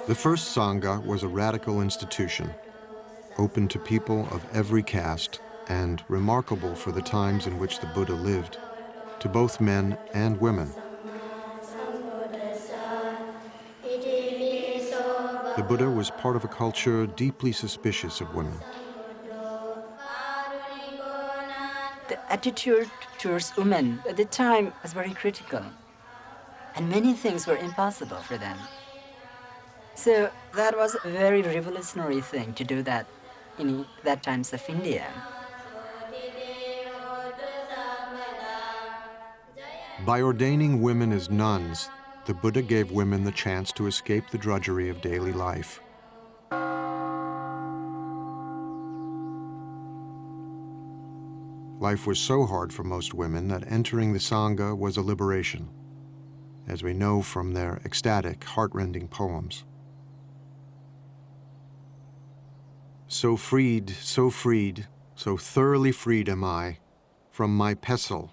The first Sangha was a radical institution, open to people of every caste and remarkable for the times in which the Buddha lived, to both men and women. The Buddha was part of a culture deeply suspicious of women. The attitude towards women at the time was very critical, and many things were impossible for them. So that was a very revolutionary thing to do that in that times of India. By ordaining women as nuns, the Buddha gave women the chance to escape the drudgery of daily life. Life was so hard for most women that entering the Sangha was a liberation, as we know from their ecstatic, heart-rending poems. So freed, so thoroughly freed am I from my pestle,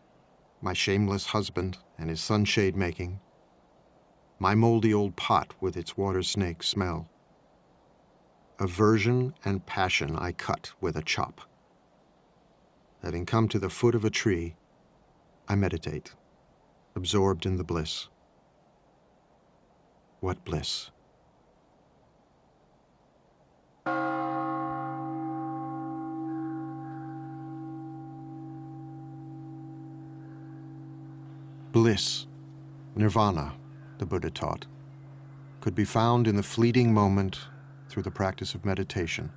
my shameless husband and his sunshade making, my moldy old pot with its water snake smell. Aversion and passion I cut with a chop. Having come to the foot of a tree, I meditate, absorbed in the bliss. What bliss! Bliss, nirvana, the Buddha taught, could be found in the fleeting moment through the practice of meditation.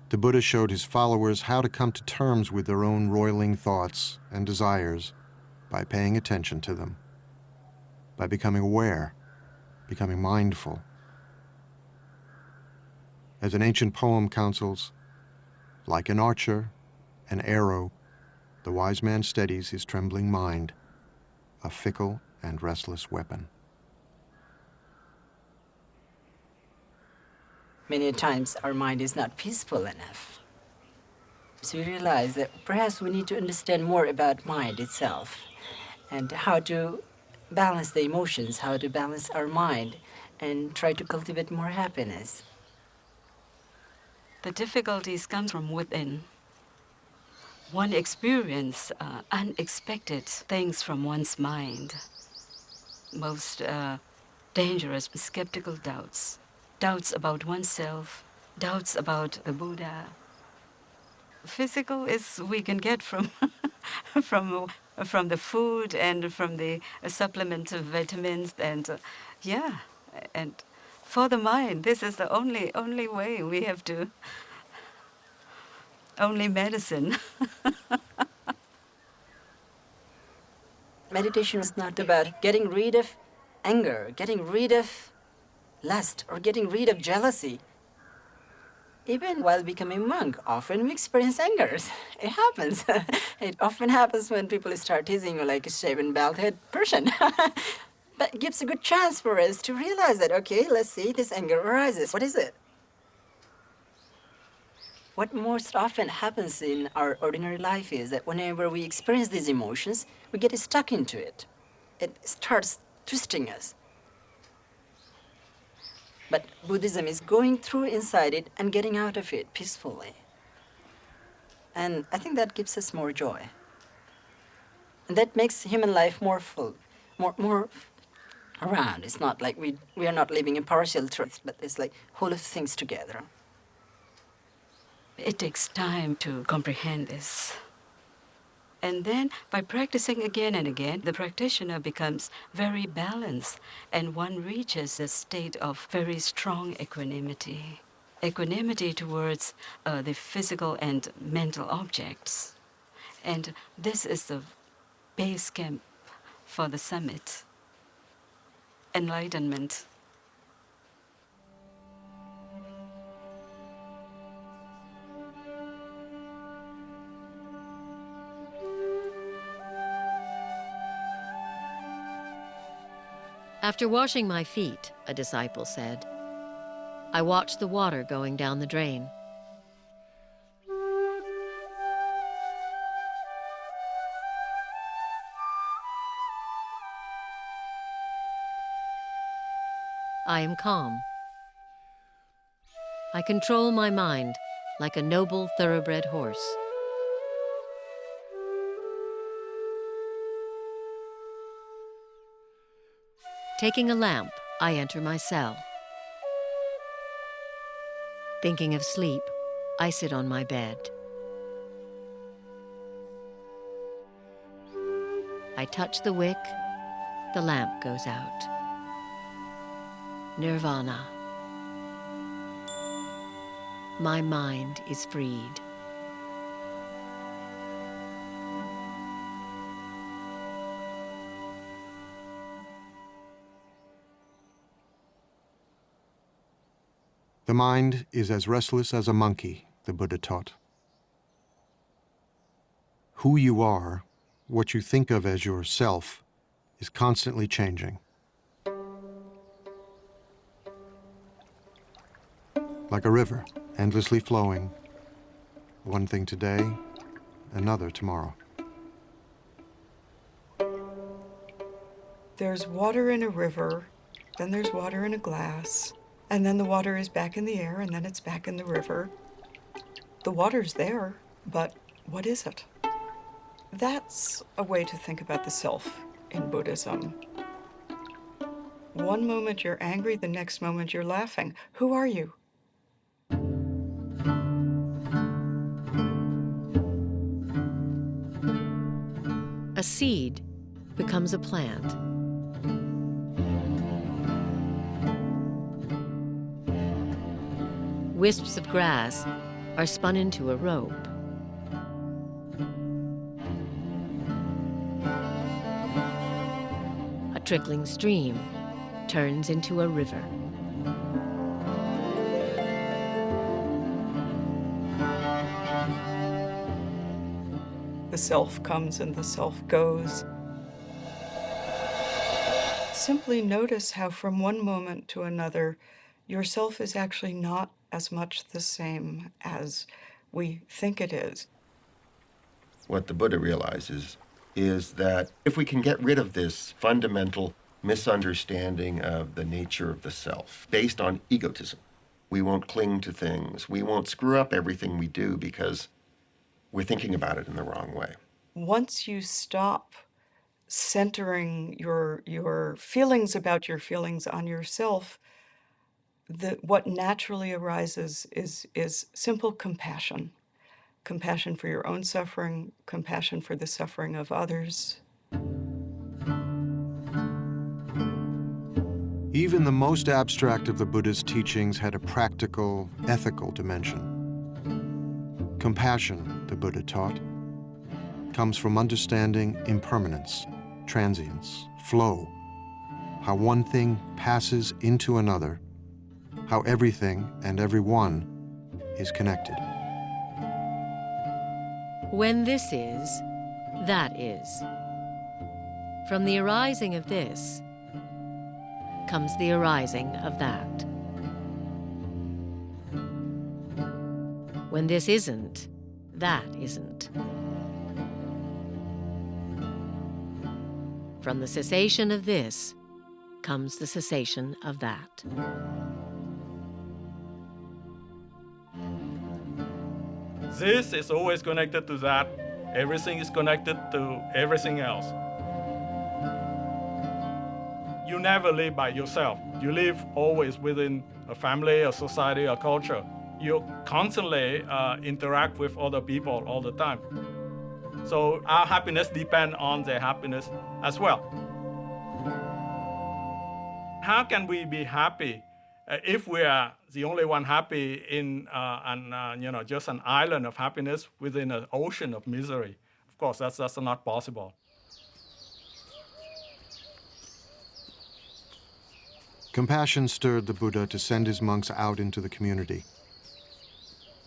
The Buddha showed his followers how to come to terms with their own roiling thoughts and desires by paying attention to them, by becoming aware, becoming mindful. As an ancient poem counsels, like an archer, an arrow, the wise man steadies his trembling mind, a fickle and restless weapon. Many times our mind is not peaceful enough. So we realize that perhaps we need to understand more about mind itself and how to balance the emotions, how to balance our mind and try to cultivate more happiness. The difficulties come from within. One experiences unexpected things from one's mind. Most dangerous skeptical doubts. Doubts about oneself, doubts about the Buddha. Physical is we can get from from the food and from the supplement of vitamins and and for the mind, this is the only way we have to. Only medicine. Meditation is not about getting rid of anger, getting rid of lust, or getting rid of jealousy. Even while becoming a monk, often we experience anger. It happens. It often happens when people start teasing you like a shaven, bald-headed person. But it gives a good chance for us to realize that, okay, let's see, this anger arises. What is it? What most often happens in our ordinary life is that whenever we experience these emotions, we get stuck into it. It starts twisting us. But Buddhism is going through inside it and getting out of it peacefully. And I think that gives us more joy. And that makes human life more full, more around. It's not like we are not living in partial truth, but it's like whole of things together. It takes time to comprehend this. And then, by practicing again and again, the practitioner becomes very balanced, and one reaches a state of very strong equanimity. Equanimity towards the physical and mental objects. And this is the base camp for the summit. enlightenment. After washing my feet, a disciple said, I watched the water going down the drain. I am calm. I control my mind like a noble thoroughbred horse. Taking a lamp, I enter my cell. Thinking of sleep, I sit on my bed. I touch the wick, the lamp goes out. Nirvana. My mind is freed. The mind is as restless as a monkey, the Buddha taught. Who you are, what you think of as yourself, is constantly changing. Like a river, endlessly flowing, one thing today, another tomorrow. There's water in a river, then there's water in a glass, and then the water is back in the air, and then it's back in the river. The water's there, but what is it? That's a way to think about the self in Buddhism. One moment you're angry, the next moment you're laughing. Who are you? A seed becomes a plant. Wisps of grass are spun into a rope. A trickling stream turns into a river. The self comes and the self goes. Simply notice how from one moment to another, yourself is actually not as much the same as we think it is. What the Buddha realizes is that if we can get rid of this fundamental misunderstanding of the nature of the self based on egotism, we won't cling to things, we won't screw up everything we do because we're thinking about it in the wrong way. Once you stop centering your feelings about your feelings on yourself, what naturally arises is simple compassion. Compassion for your own suffering, compassion for the suffering of others. Even the most abstract of the Buddha's teachings had a practical, ethical dimension. Compassion, the Buddha taught, comes from understanding impermanence, transience, flow, how one thing passes into another, how everything and everyone is connected. When this is, that is. From the arising of this comes the arising of that. When this isn't, that isn't. From the cessation of this comes the cessation of that. This is always connected to that. Everything is connected to everything else. You never live by yourself. You live always within a family, a society, a culture. You constantly interact with other people all the time. So our happiness depends on their happiness as well. How can we be happy if we are the only one happy in just an island of happiness within an ocean of misery? Of course, that's not possible. Compassion stirred the Buddha to send his monks out into the community.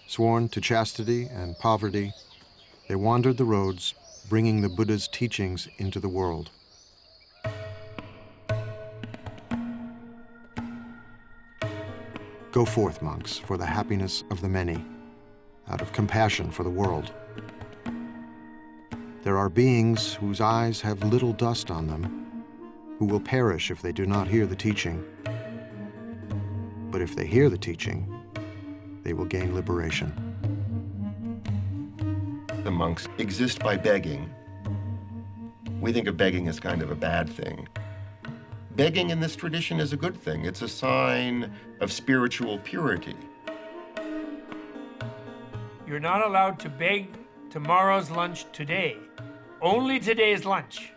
Sworn to chastity and poverty, they wandered the roads, bringing the Buddha's teachings into the world. Go forth, monks, for the happiness of the many, out of compassion for the world. There are beings whose eyes have little dust on them, who will perish if they do not hear the teaching. But if they hear the teaching, they will gain liberation. The monks exist by begging. We think of begging as kind of a bad thing. Begging in this tradition is a good thing. It's a sign of spiritual purity. You're not allowed to beg tomorrow's lunch today. Only today's lunch.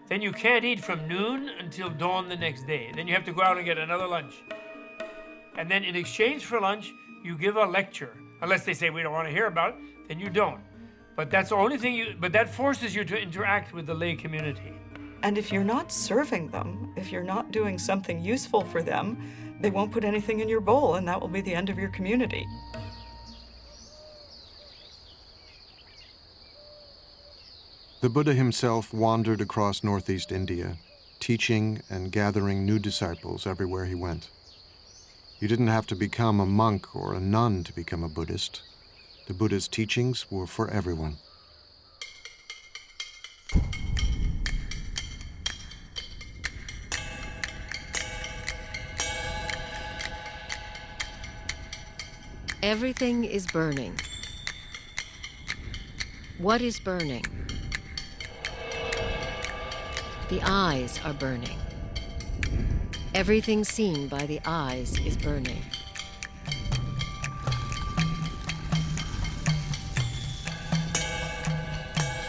Then you can't eat from noon until dawn the next day. Then you have to go out and get another lunch. And then in exchange for lunch, you give a lecture. Unless they say we don't want to hear about it, then you don't. But that's the only thing but that forces you to interact with the lay community. And if you're not serving them, if you're not doing something useful for them, they won't put anything in your bowl, and that will be the end of your community. The Buddha himself wandered across northeast India, teaching and gathering new disciples everywhere he went. You didn't have to become a monk or a nun to become a Buddhist. The Buddha's teachings were for everyone. Everything is burning. What is burning? The eyes are burning. Everything seen by the eyes is burning.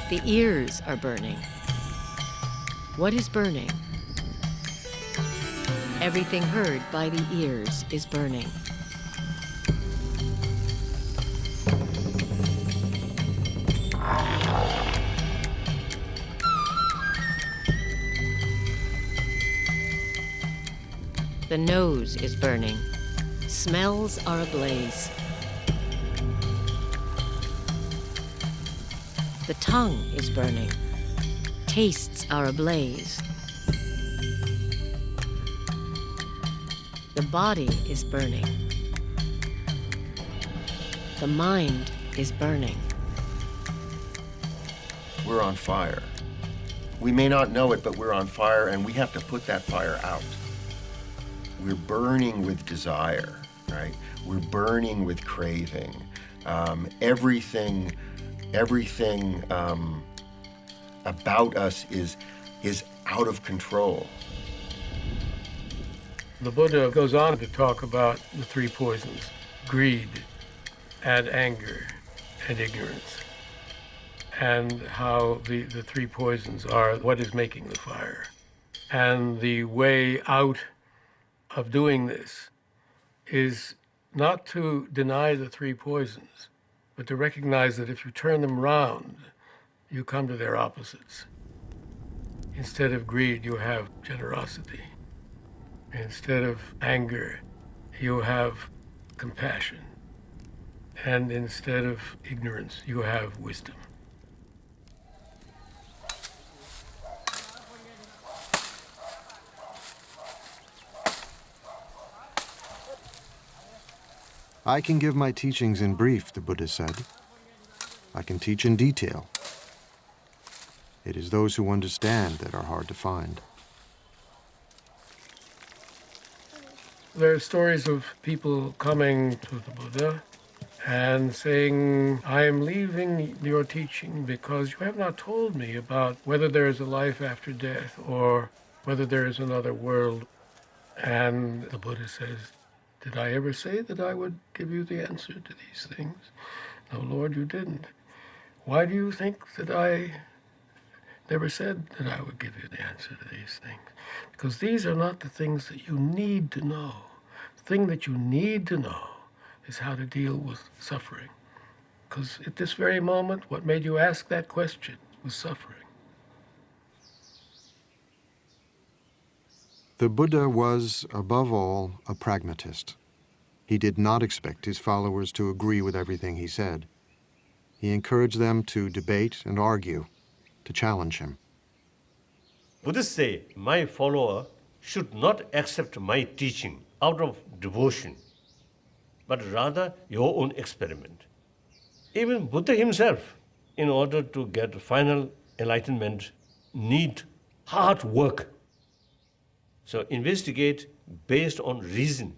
The ears are burning. What is burning? Everything heard by the ears is burning. The nose is burning. Smells are ablaze. The tongue is burning. Tastes are ablaze. The body is burning. The mind is burning. We're on fire. We may not know it, but we're on fire, and we have to put that fire out. We're burning with desire, right? We're burning with craving. Everything about us is out of control. The Buddha goes on to talk about the three poisons: greed and anger and ignorance, and how the three poisons are what is making the fire. And the way out of doing this is not to deny the three poisons, but to recognize that if you turn them round, you come to their opposites. Instead of greed, you have generosity. Instead of anger, you have compassion. And instead of ignorance, you have wisdom. I can give my teachings in brief, the Buddha said. I can teach in detail. It is those who understand that are hard to find. There are stories of people coming to the Buddha and saying, I am leaving your teaching because you have not told me about whether there is a life after death or whether there is another world. And the Buddha says, did I ever say that I would give you the answer to these things? No, Lord, you didn't. Why do you think that I never said that I would give you the answer to these things? Because these are not the things that you need to know. The thing that you need to know is how to deal with suffering. Because at this very moment, what made you ask that question was suffering. The Buddha was, above all, a pragmatist. He did not expect his followers to agree with everything he said. He encouraged them to debate and argue, to challenge him. Buddhists say, my follower should not accept my teaching out of devotion, but rather your own experiment. Even Buddha himself, in order to get final enlightenment, need hard work. So investigate based on reason,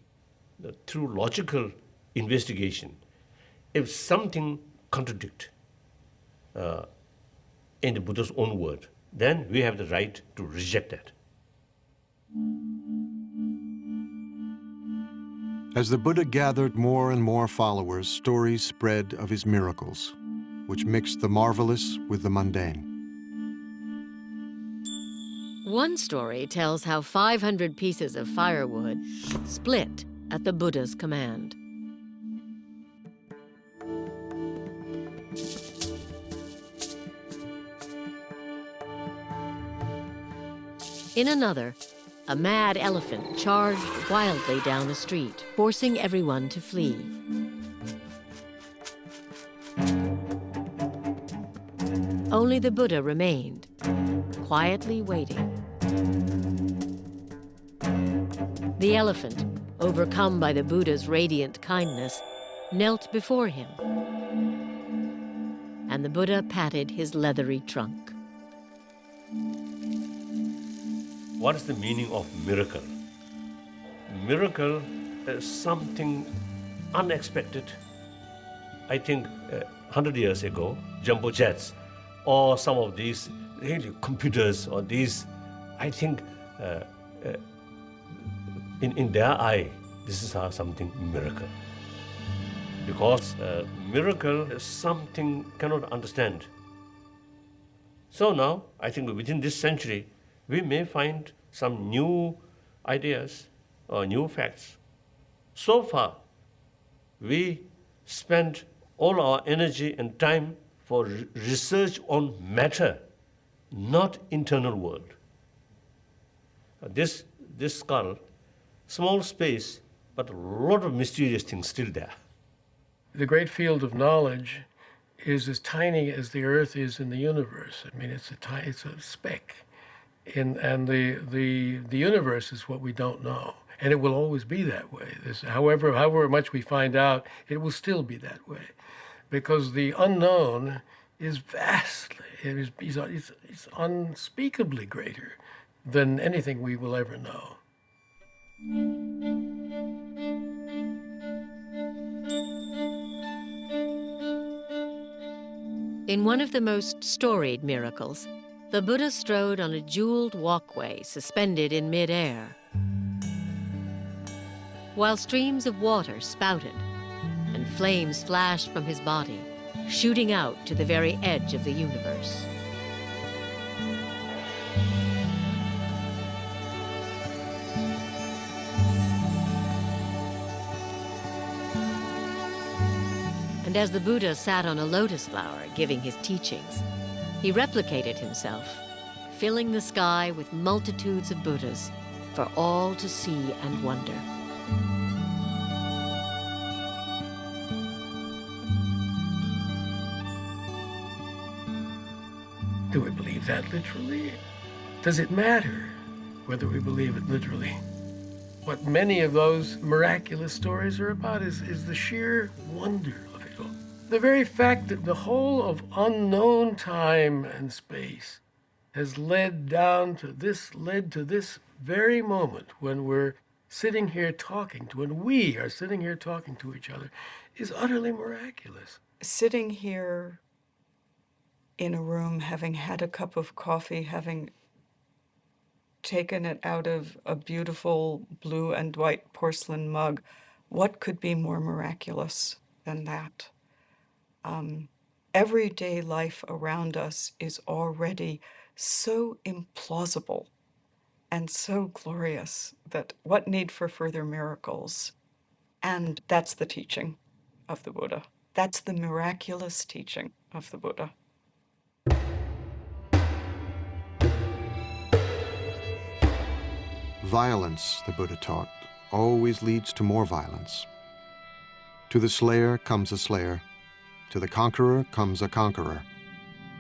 through logical investigation. If something contradicts in the Buddha's own word, then we have the right to reject that. As the Buddha gathered more and more followers, stories spread of his miracles, which mixed the marvelous with the mundane. One story tells how 500 pieces of firewood split at the Buddha's command. In another, a mad elephant charged wildly down the street, forcing everyone to flee. Only the Buddha remained, quietly waiting. The elephant, overcome by the Buddha's radiant kindness, knelt before him, and the Buddha patted his leathery trunk. What is the meaning of miracle? Miracle is something unexpected. I think 100 years ago, jumbo jets or some of these really computers or these, I think in their eye, this is something miracle. Because miracle is something cannot understand. So now, I think within this century, we may find some new ideas or new facts. So far, we spend all our energy and time for research on matter, not internal world. This skull, small space, but a lot of mysterious things still there. The great field of knowledge is as tiny as the Earth is in the universe. I mean, it's a speck. And the universe is what we don't know. And it will always be that way. However much we find out, it will still be that way. Because the unknown is vastly, it's unspeakably greater than anything we will ever know. In one of the most storied miracles, the Buddha strode on a jeweled walkway suspended in midair, while streams of water spouted and flames flashed from his body, shooting out to the very edge of the universe. And as the Buddha sat on a lotus flower giving his teachings, he replicated himself, filling the sky with multitudes of Buddhas for all to see and wonder. Do we believe that literally? Does it matter whether we believe it literally? What many of those miraculous stories are about is the sheer wonder of it all. The very fact that the whole of unknown time and space has led to this very moment when we're sitting here talking to, when we are sitting here talking to each other, is utterly miraculous. Sitting here in a room, having had a cup of coffee, having taken it out of a beautiful blue and white porcelain mug, what could be more miraculous than that? Everyday life around us is already so implausible and so glorious that what need for further miracles? And that's the teaching of the Buddha. That's the miraculous teaching of the Buddha. Violence, the Buddha taught, always leads to more violence. To the slayer comes a slayer. To the conqueror comes a conqueror.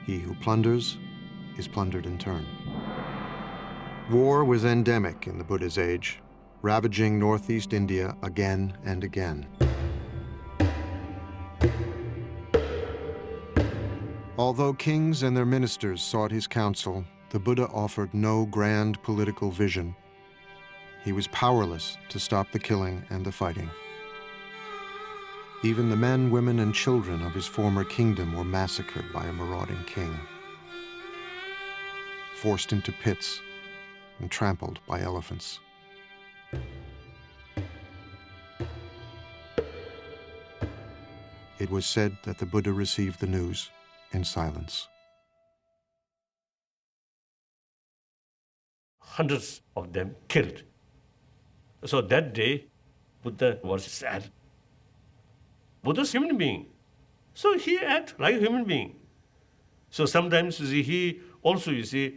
He who plunders is plundered in turn. War was endemic in the Buddha's age, ravaging northeast India again and again. Although kings and their ministers sought his counsel, the Buddha offered no grand political vision. He was powerless to stop the killing and the fighting. Even the men, women, and children of his former kingdom were massacred by a marauding king, forced into pits and trampled by elephants. It was said that the Buddha received the news in silence. Hundreds of them killed. So that day, Buddha was sad. Buddha's human being. So he acted like a human being. So sometimes you see, he also, they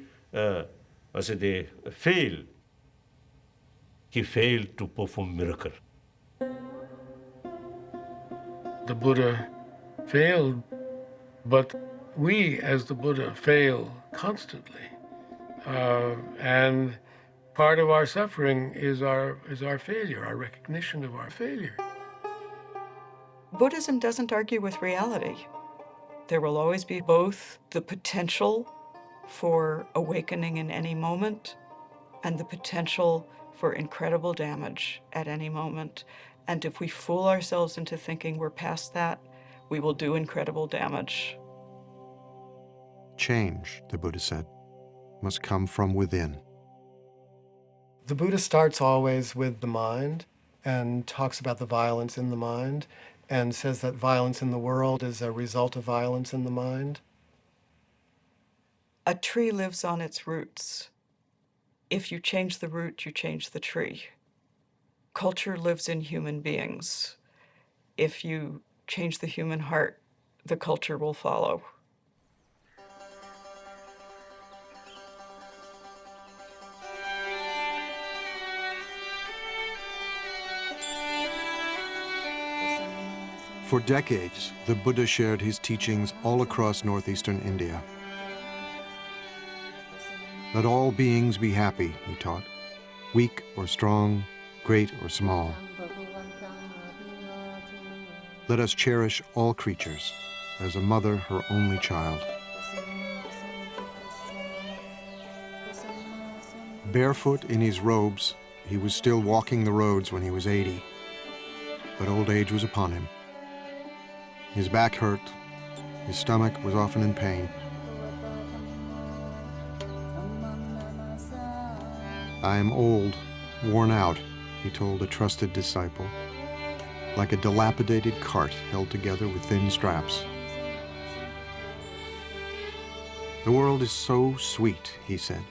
fail. He failed to perform miracle. The Buddha failed, but we as the Buddha fail constantly. And part of our suffering is our failure, our recognition of our failure. Buddhism doesn't argue with reality. There will always be both the potential for awakening in any moment and the potential for incredible damage at any moment. And if we fool ourselves into thinking we're past that, we will do incredible damage. Change, the Buddha said, must come from within. The Buddha starts always with the mind and talks about the violence in the mind and says that violence in the world is a result of violence in the mind. A tree lives on its roots. If you change the root, you change the tree. Culture lives in human beings. If you change the human heart, the culture will follow. For decades, the Buddha shared his teachings all across northeastern India. Let all beings be happy, he taught, weak or strong, great or small. Let us cherish all creatures as a mother her only child. Barefoot in his robes, he was still walking the roads when he was 80, but old age was upon him. His back hurt, his stomach was often in pain. I am old, worn out, he told a trusted disciple, like a dilapidated cart held together with thin straps. The world is so sweet, he said,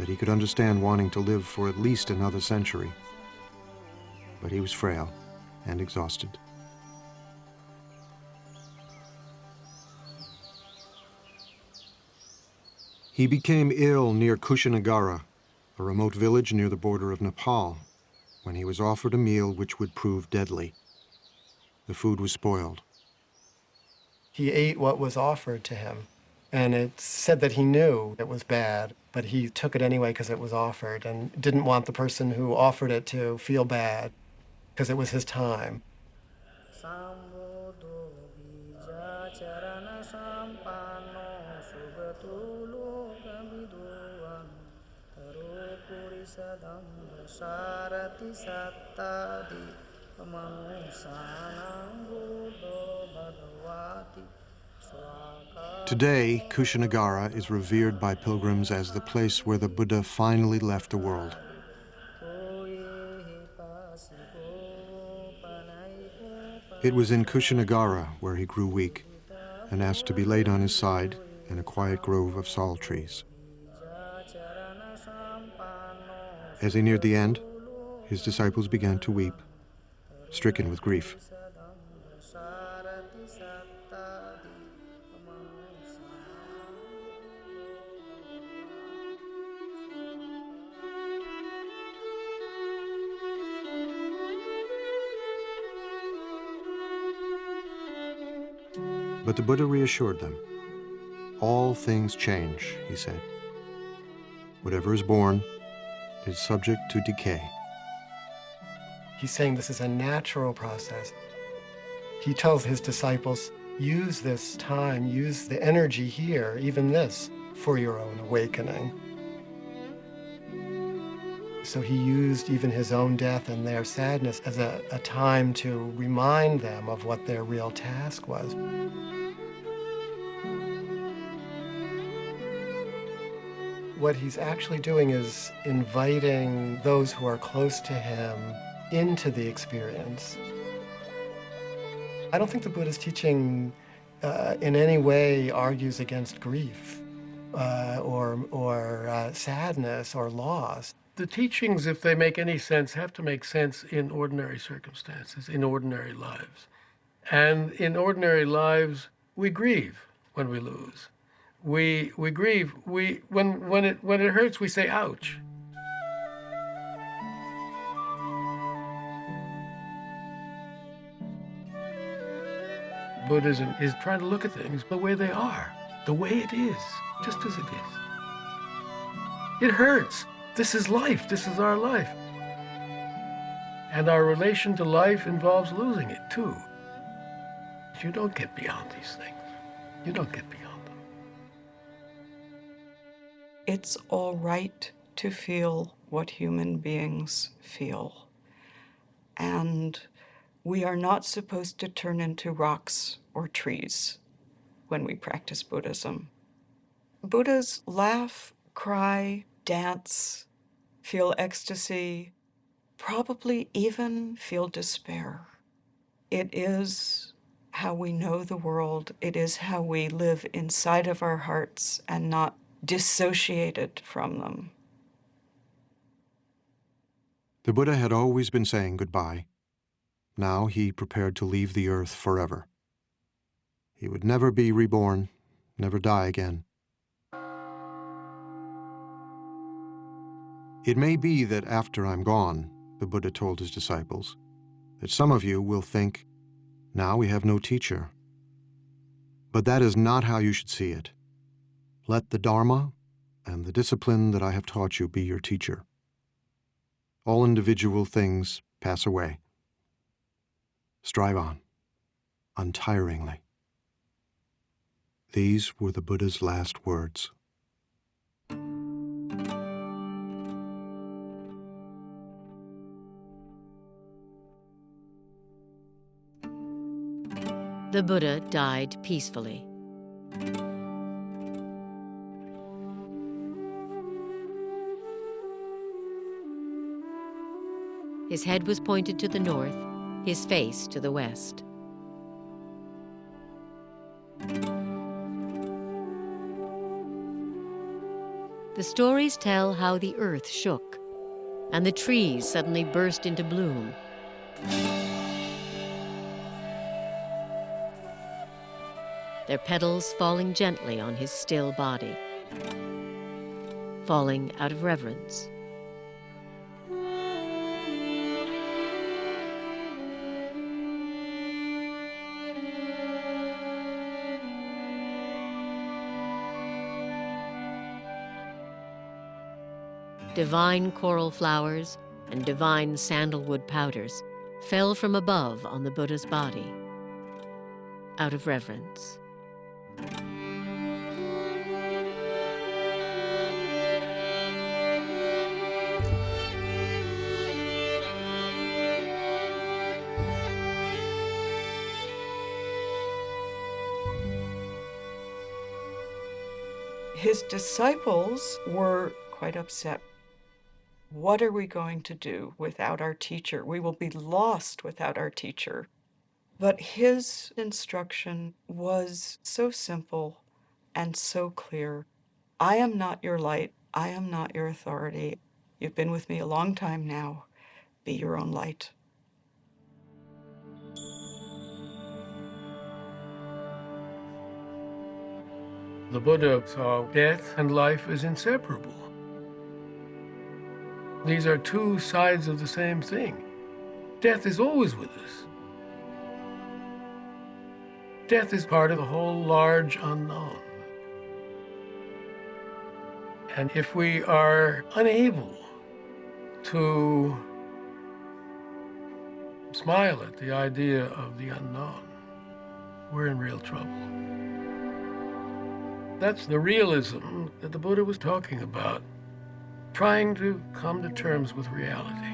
that he could understand wanting to live for at least another century. But he was frail and exhausted. He became ill near Kushinagara, a remote village near the border of Nepal, when he was offered a meal which would prove deadly. The food was spoiled. He ate what was offered to him, and it's said that he knew it was bad, but he took it anyway because it was offered and didn't want the person who offered it to feel bad because it was his time. Today, Kushinagara is revered by pilgrims as the place where the Buddha finally left the world. It was in Kushinagara where he grew weak and asked to be laid on his side in a quiet grove of sal trees. As he neared the end, his disciples began to weep, stricken with grief. But the Buddha reassured them. All things change, he said. Whatever is born is subject to decay. He's saying this is a natural process. He tells his disciples, use this time, use the energy here, even this, for your own awakening. So he used even his own death and their sadness as a time to remind them of what their real task was. What he's actually doing is inviting those who are close to him into the experience. I don't think the Buddha's teaching in any way argues against grief or sadness or loss. The teachings, if they make any sense, have to make sense in ordinary circumstances, in ordinary lives. And in ordinary lives, we grieve when we lose. We grieve. When it hurts, we say, ouch. Buddhism is trying to look at things the way they are, the way it is, just as it is. It hurts. This is life. This is our life. And our relation to life involves losing it, too. You don't get beyond these things. You don't get beyond them. It's all right to feel what human beings feel. And we are not supposed to turn into rocks or trees when we practice Buddhism. Buddhas laugh, cry, dance, feel ecstasy, probably even feel despair. It is how we know the world. It is how we live inside of our hearts and not dissociated from them. The Buddha had always been saying goodbye. Now he prepared to leave the earth forever. He would never be reborn, never die again. It may be that after I'm gone, the Buddha told his disciples, that some of you will think, now we have no teacher. But that is not how you should see it. Let the Dharma and the discipline that I have taught you be your teacher. All individual things pass away. Strive on, untiringly. These were the Buddha's last words. The Buddha died peacefully. His head was pointed to the north, his face to the west. The stories tell how the earth shook and the trees suddenly burst into bloom. Their petals falling gently on his still body, falling out of reverence. Divine coral flowers and divine sandalwood powders fell from above on the Buddha's body, out of reverence. His disciples were quite upset. What are we going to do without our teacher? We will be lost without our teacher. But his instruction was so simple and so clear. I am not your light. I am not your authority. You've been with me a long time now. Be your own light. The Buddha saw death and life as inseparable. These are two sides of the same thing. Death is always with us. Death is part of the whole large unknown. And if we are unable to smile at the idea of the unknown, we're in real trouble. That's the realism that the Buddha was talking about, trying to come to terms with reality.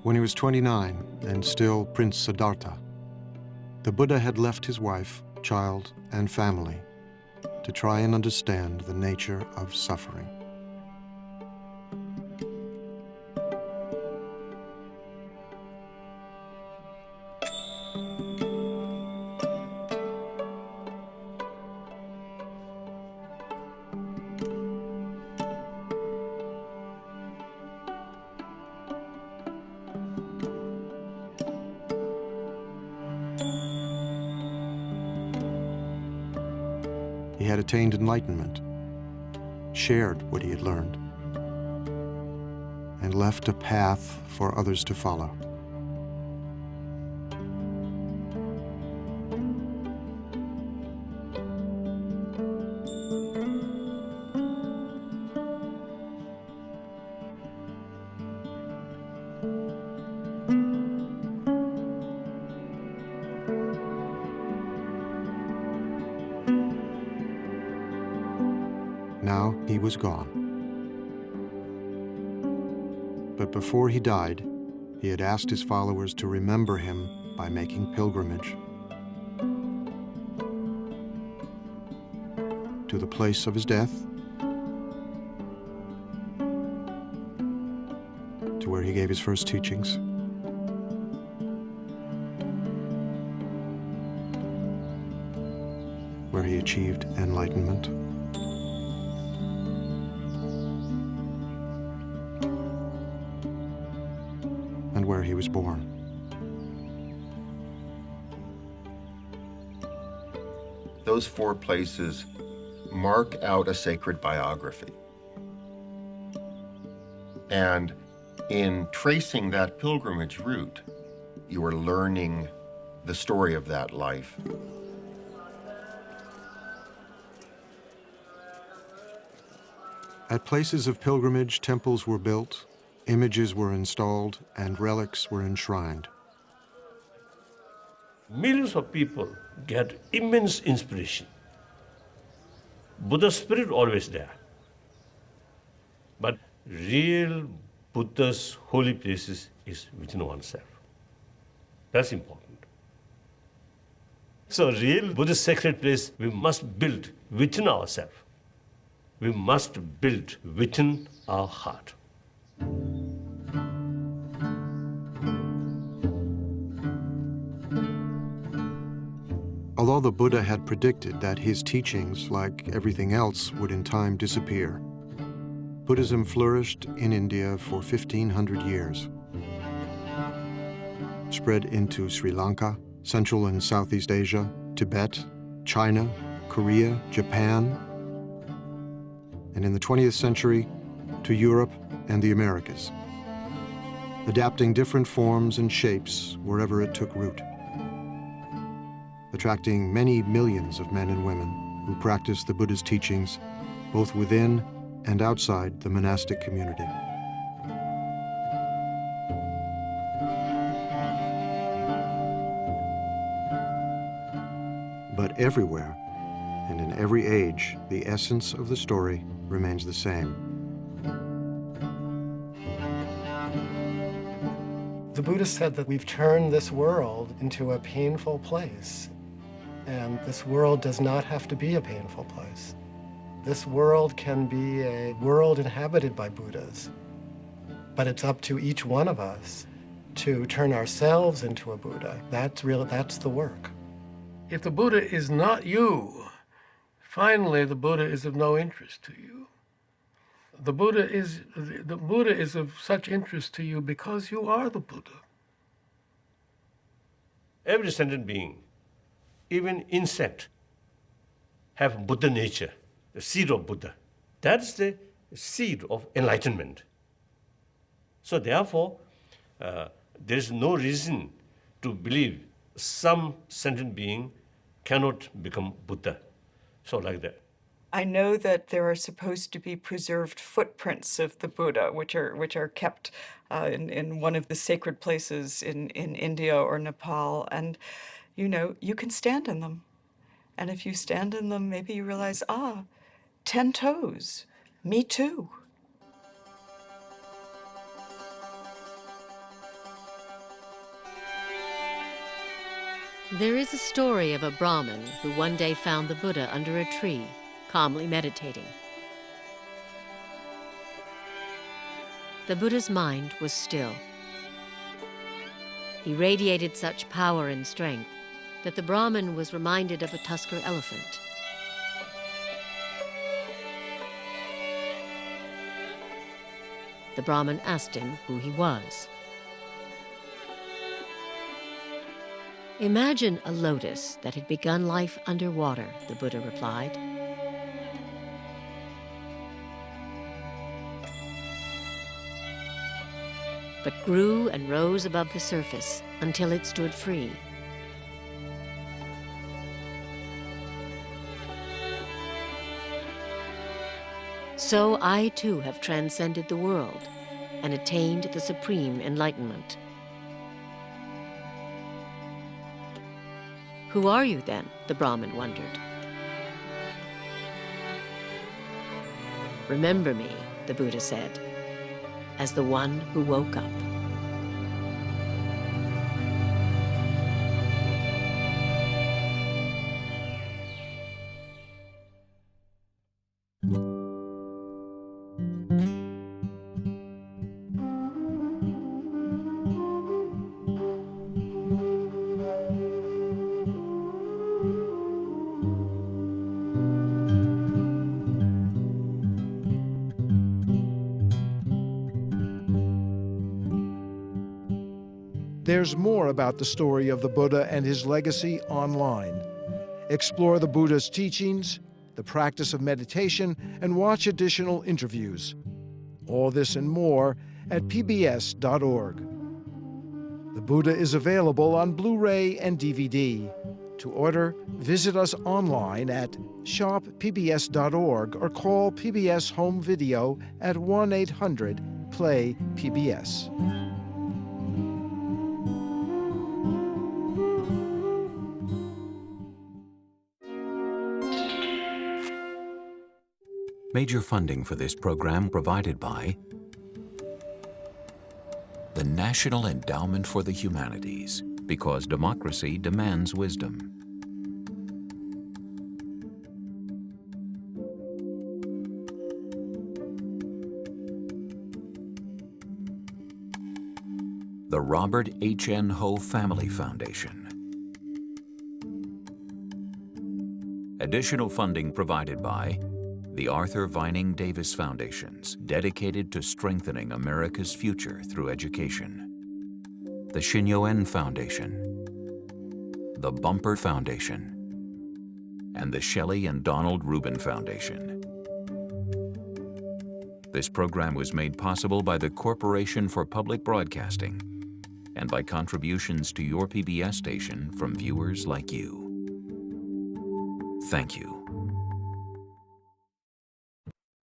When he was 29 and still Prince Siddhartha, the Buddha had left his wife, child, and family to try and understand the nature of suffering. He had attained enlightenment, shared what he had learned, and left a path for others to follow. Now he was gone. But before he died, he had asked his followers to remember him by making pilgrimage to the place of his death, to where he gave his first teachings, where he achieved enlightenment, and where he was born. Those four places mark out a sacred biography. And in tracing that pilgrimage route, you are learning the story of that life. At places of pilgrimage, temples were built, images were installed, and relics were enshrined. Millions of people get immense inspiration. Buddha's spirit always there. But real Buddha's holy places is within oneself. That's important. So real Buddhist sacred place we must build within ourselves. We must build within our heart. Although the Buddha had predicted that his teachings, like everything else, would in time disappear, Buddhism flourished in India for 1,500 years. Spread into Sri Lanka, Central and Southeast Asia, Tibet, China, Korea, Japan, and in the 20th century, to Europe and the Americas, adapting different forms and shapes wherever it took root, attracting many millions of men and women who practiced the Buddha's teachings both within and outside the monastic community. But everywhere and in every age, the essence of the story remains the same. The Buddha said that we've turned this world into a painful place. And this world does not have to be a painful place. This world can be a world inhabited by Buddhas. But it's up to each one of us to turn ourselves into a Buddha. That's the work. If the Buddha is not you, finally the Buddha is of no interest to you. The Buddha is of such interest to you because you are the Buddha. Every sentient being, even insect, have Buddha nature, the seed of Buddha. That's the seed of enlightenment. So therefore, there is no reason to believe some sentient being cannot become Buddha. So like that. I know that there are supposed to be preserved footprints of the Buddha, which are kept in one of the sacred places in India or Nepal, and you can stand in them. And if you stand in them, maybe you realize, 10 toes, me too. There is a story of a Brahmin who one day found the Buddha under a tree, calmly meditating. The Buddha's mind was still. He radiated such power and strength that the Brahmin was reminded of a tusker elephant. The Brahmin asked him who he was. Imagine a lotus that had begun life underwater, the Buddha replied. But grew and rose above the surface until it stood free. So I too have transcended the world and attained the supreme enlightenment. Who are you then? The Brahmin wondered. Remember me, the Buddha said, as the one who woke up. There's more about the story of the Buddha and his legacy online. Explore the Buddha's teachings, the practice of meditation, and watch additional interviews. All this and more at pbs.org. The Buddha is available on Blu-ray and DVD. To order, visit us online at shoppbs.org or call PBS Home Video at 1-800-PLAY-PBS. Major funding for this program provided by the National Endowment for the Humanities, because democracy demands wisdom. The Robert H. N. Ho Family Foundation. Additional funding provided by the Arthur Vining Davis Foundations, dedicated to strengthening America's future through education. The Shin Yo-en Foundation, the Bumper Foundation, and the Shelley and Donald Rubin Foundation. This program was made possible by the Corporation for Public Broadcasting and by contributions to your PBS station from viewers like you. Thank you.